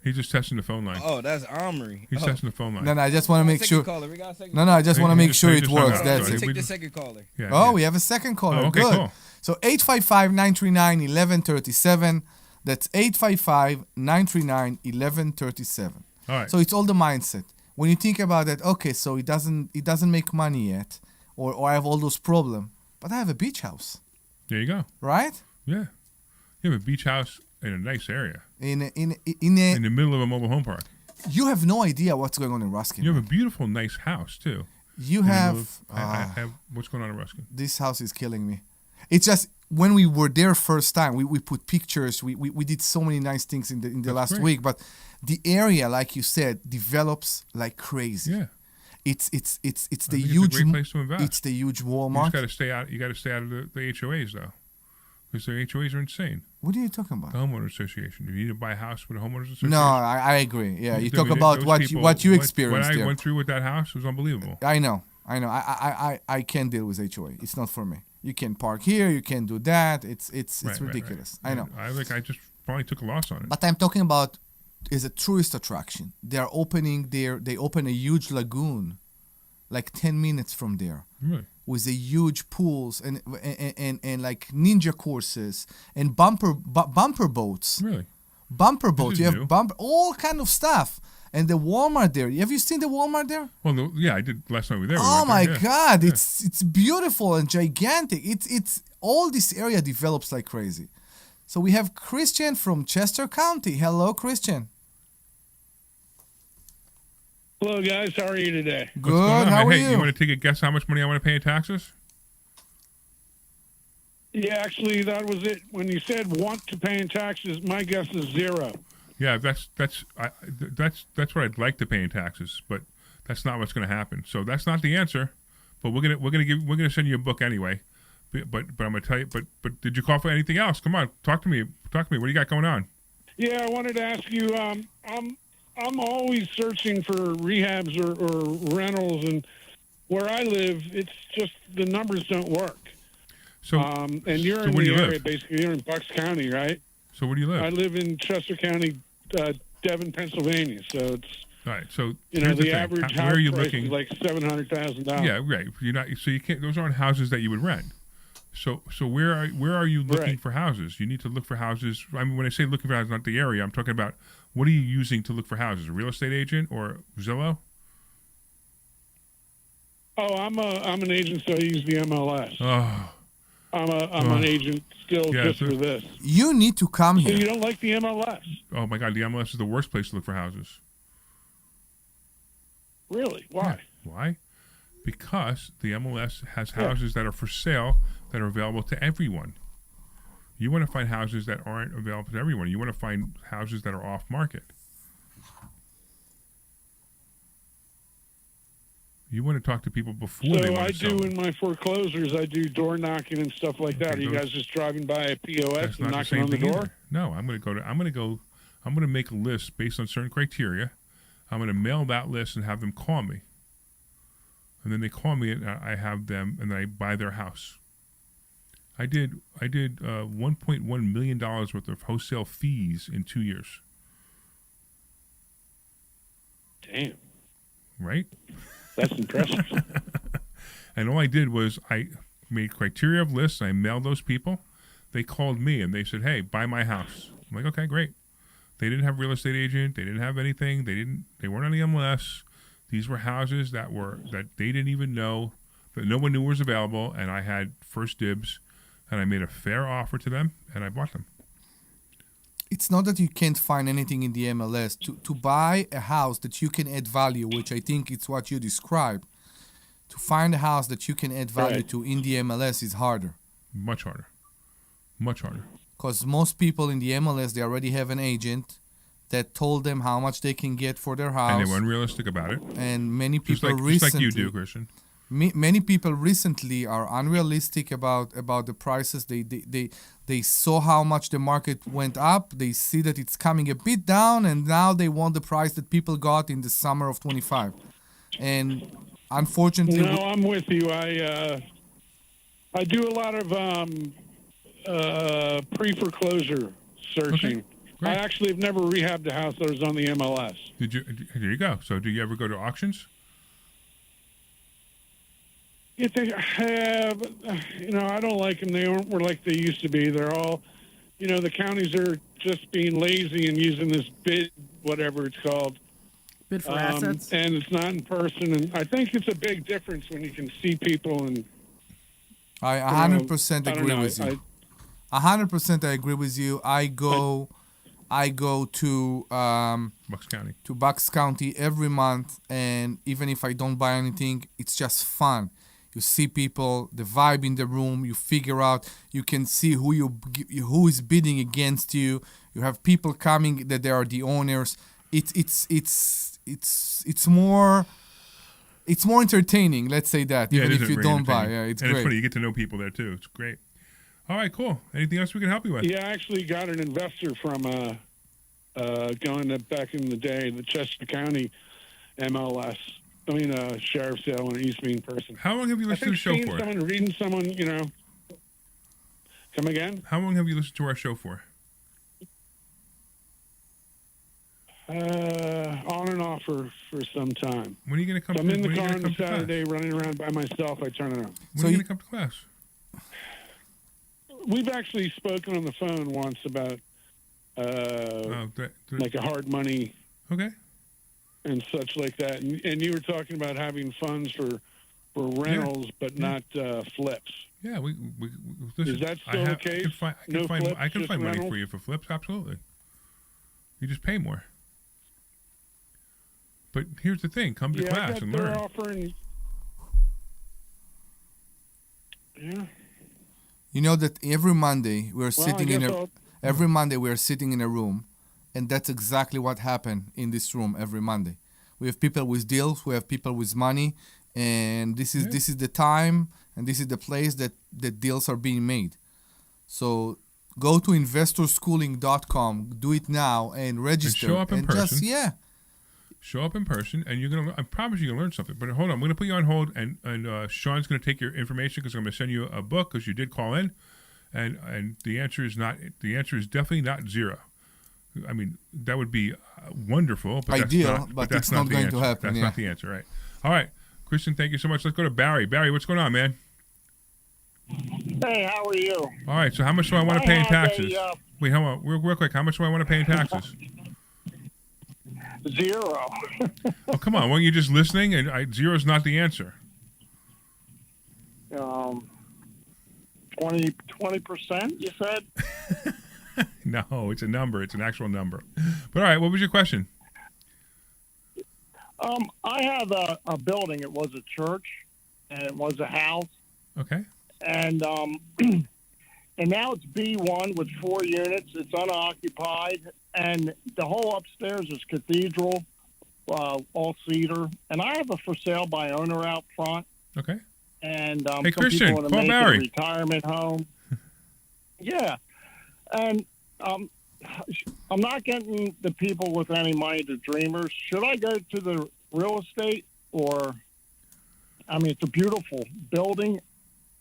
He's just testing the phone line. Oh, that's Omri. He's testing the phone line. No, I just want to make sure. No, I just want to make sure it works. That's it. Take the second caller. Yeah, we have a second caller. Oh, okay, good. Cool. So 855-939-1137. That's 855-939-1137. All right. So it's all the mindset. When you think about that, okay, so it doesn't make money yet, or I have all those problems, but I have a beach house. There you go. Right? Yeah. You have a beach house in a nice area. In the middle of a mobile home park. You have no idea what's going on in Ruskin. You have a beautiful, nice house too. You have. I have. What's going on in Ruskin? This house is killing me. It's just when we were there first time, we put pictures. We did so many nice things in the last week, but the area, like you said, develops like crazy. Yeah. It's the huge. It's a great place to invest. It's the huge Walmart. You got to stay out. You got to stay out of the HOAs though, because the HOAs are insane. What are you talking about? The homeowners association. You need to buy a house with a homeowners association. No, I agree. Yeah, you talk about what you experienced. What I went through with that house was unbelievable. I know. I can't deal with HOA. It's not for me. You can park here. You can do that. It's ridiculous. Right. I know. I just probably took a loss on it. But I'm talking about is a tourist attraction. They open a huge lagoon, like 10 minutes from there. Really? With the huge pools and like ninja courses and bumper boats. Really? Bumper boats. You have all kind of stuff. And the Walmart there. Have you seen the Walmart there? Well, yeah, I did last time we were there. Oh my God, it's beautiful and gigantic. It's all this area develops like crazy. So we have Christian from Chester County. Hello, Christian. Hello, guys. How are you today? Good. How are you? You want to take a guess how much money I want to pay in taxes? Yeah, actually, that was it. When you said want to pay in taxes, my guess is 0. Yeah, that's what I'd like to pay in taxes, but that's not what's going to happen. So that's not the answer. But we're gonna send you a book anyway. But I'm gonna tell you. But did you call for anything else? Come on, talk to me. What do you got going on? Yeah, I wanted to ask you. I'm always searching for rehabs or rentals, and where I live, it's just the numbers don't work. So and you're in the area, basically. You're in Bucks County, right? So where do you live? I live in Chester County, Devon, Pennsylvania. So it's All right, so You know, here's the thing. average Where house are you price looking? is like $700,000. Yeah, right. You're not. So you can't. Those aren't houses that you would rent. So where are you looking Right. for houses? You need to look for houses. I mean, when I say looking for houses, not the area. I'm talking about what are you using to look for houses? A real estate agent or Zillow? Oh, I'm an agent, so I use the MLS. Oh, I'm an agent still Yeah, just so- for this. You need to come So here. you don't like the MLS? oh my God! The MLS is the worst place to look for houses. Really? Why? Why? Because the MLS has houses that are for sale that are available to everyone. You want to find houses that aren't available to everyone. You want to find houses that are off market. You want to talk to people before they So want I to sell. do in my foreclosures. I do door knocking and stuff like that. Okay, Are you those- guys just driving by a POS That's and not the knocking same on the thing door? either. No, I'm going to make a list based on certain criteria. I'm going to mail that list and have them call me. And then they call me and I have them and I buy their house. I did $1.1 million worth of wholesale fees in 2 years. Damn, Right? that's impressive. And all I did was I made criteria of lists. I mailed those people. They called me and they said, "Hey, buy my house." I'm like, "Okay, great." They didn't have a real estate agent. They didn't have anything. They weren't on the MLS. These were houses that they didn't even know, that no one knew was available, and I had first dibs, and I made a fair offer to them, and I bought them. It's not that you can't find anything in the MLS. To buy a house that you can add value, which I think it's what you describe, to find a house that you can add value Right. to in the MLS is harder. Much harder. Much harder. Because most people in the MLS, they already have an agent that told them how much they can get for their house. And they were unrealistic about it. And many people Just like recently, you do, Christian. Many people recently are unrealistic about the prices. They saw how much the market went up. They see that it's coming a bit down, and now they want the price that people got in the summer of 25. And unfortunately, No, I'm with you. I do a lot of pre-foreclosure searching. Okay, great. I actually have never rehabbed a house that was on the MLS. There you go. So do you ever go to auctions? If they have, I don't like them. They aren't like they used to be. They're all, the counties are just being lazy and using this bid, whatever it's called. Bid for assets. And it's not in person. And I think it's a big difference when you can see people and. I 100% I don't agree know, with you. 100% I agree with you. I go to Bucks County. To Bucks County every month, and even if I don't buy anything, it's just fun. You see people, the vibe in the room. You figure out. You can see who is bidding against you. You have people coming that they are the owners. It's more entertaining. Let's say that. Yeah, Even it is if you very don't buy, entertaining. it's and great. It's funny. You get to know people there too. It's great. All right, cool. Anything else we can help you with? Yeah, I actually got an investor from back in the day, the Chester County MLS. I mean, sheriff's sale on an East Main person. How long have you listened to the show seeing for? someone, reading someone, Come again? How long have you listened to our show for? On and off for some time. When are you going to come? If I'm in the when are you car gonna on come to Saturday running around by myself, I turn it on. When are you going to come to class? We've actually spoken on the phone once about like a hard money Okay. and such like that. And you were talking about having funds for rentals, but not flips. Yeah, we listen, Is that still the case? I can just find money rentals? for you for flips. Absolutely. You just pay more. But here's the thing: come to class and they're learn. offering. Yeah. You know that every Monday we're Well, sitting I in guess a I'll- every Monday we're sitting in a room, and that's exactly what happened in this room every Monday. We have people with deals, we have people with money, and this is the time and this is the place that the deals are being made. So go to investorschooling.com, do it now, and register. show up in person. Show up in person, and you're gonna. I promise you're gonna learn something. But hold on, I'm gonna put you on hold, and Sean's gonna take your information because I'm gonna send you a book because you did call in, and the answer is not. The answer is definitely not zero. I mean, that would be wonderful, but Ideal, that's but that's it's not the going answer. to happen. That's Yeah. not the answer, right? All right, Christian, thank you so much. Let's go to Barry. Barry, what's going on, man? Hey, how are you? All right, so how much do I want to pay in have taxes? a, Wait, hold on, real quick. How much do I want to pay in taxes? 0. Oh, come on. Weren't you just listening? And zero's not the answer. 20%, you said? No, it's a number. It's an actual number. But all right, what was your question? I have a building. It was a church, and it was a house. Okay. And and now it's B1 with 4 units. It's unoccupied, and the whole upstairs is cathedral, all cedar. And I have a for sale by owner out front. Okay. And hey, some Christian, people want to call make Barry. it a retirement home. Yeah, and I'm not getting the people with any money, the dreamers. Should I go to the real estate, or? I mean, it's a beautiful building.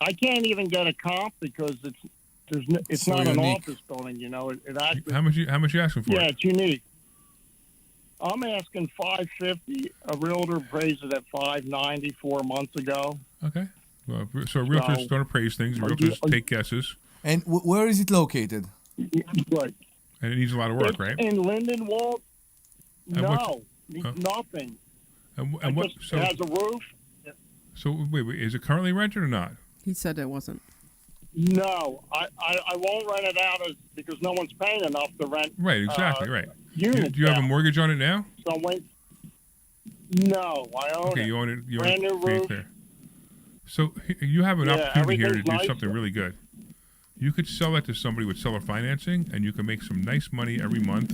I can't even get a comp because it's So not an unique. office building. You know, it actually. How much you asking for? Yeah, it's unique. I'm asking $550. A realtor appraised it at $590 4 months ago. Okay. Well, so realtors don't appraise things. Realtors take guesses. And where is it located? Right. And it needs a lot of work, It's right? in Lindenwold. And what's- No, needs nothing. And what? It has a roof. So wait, is it currently rented or not? He said it wasn't. No, I won't rent it out because no one's paying enough to rent. Right, exactly, right. Units Do you have a out. mortgage on it now? So wait. No, I own Okay, it. you own it. You Brand own it. new Be roof. clear. So you have an Yeah, opportunity here to everything's do nice. something really good. You could sell it to somebody with seller financing, and you can make some nice money every month.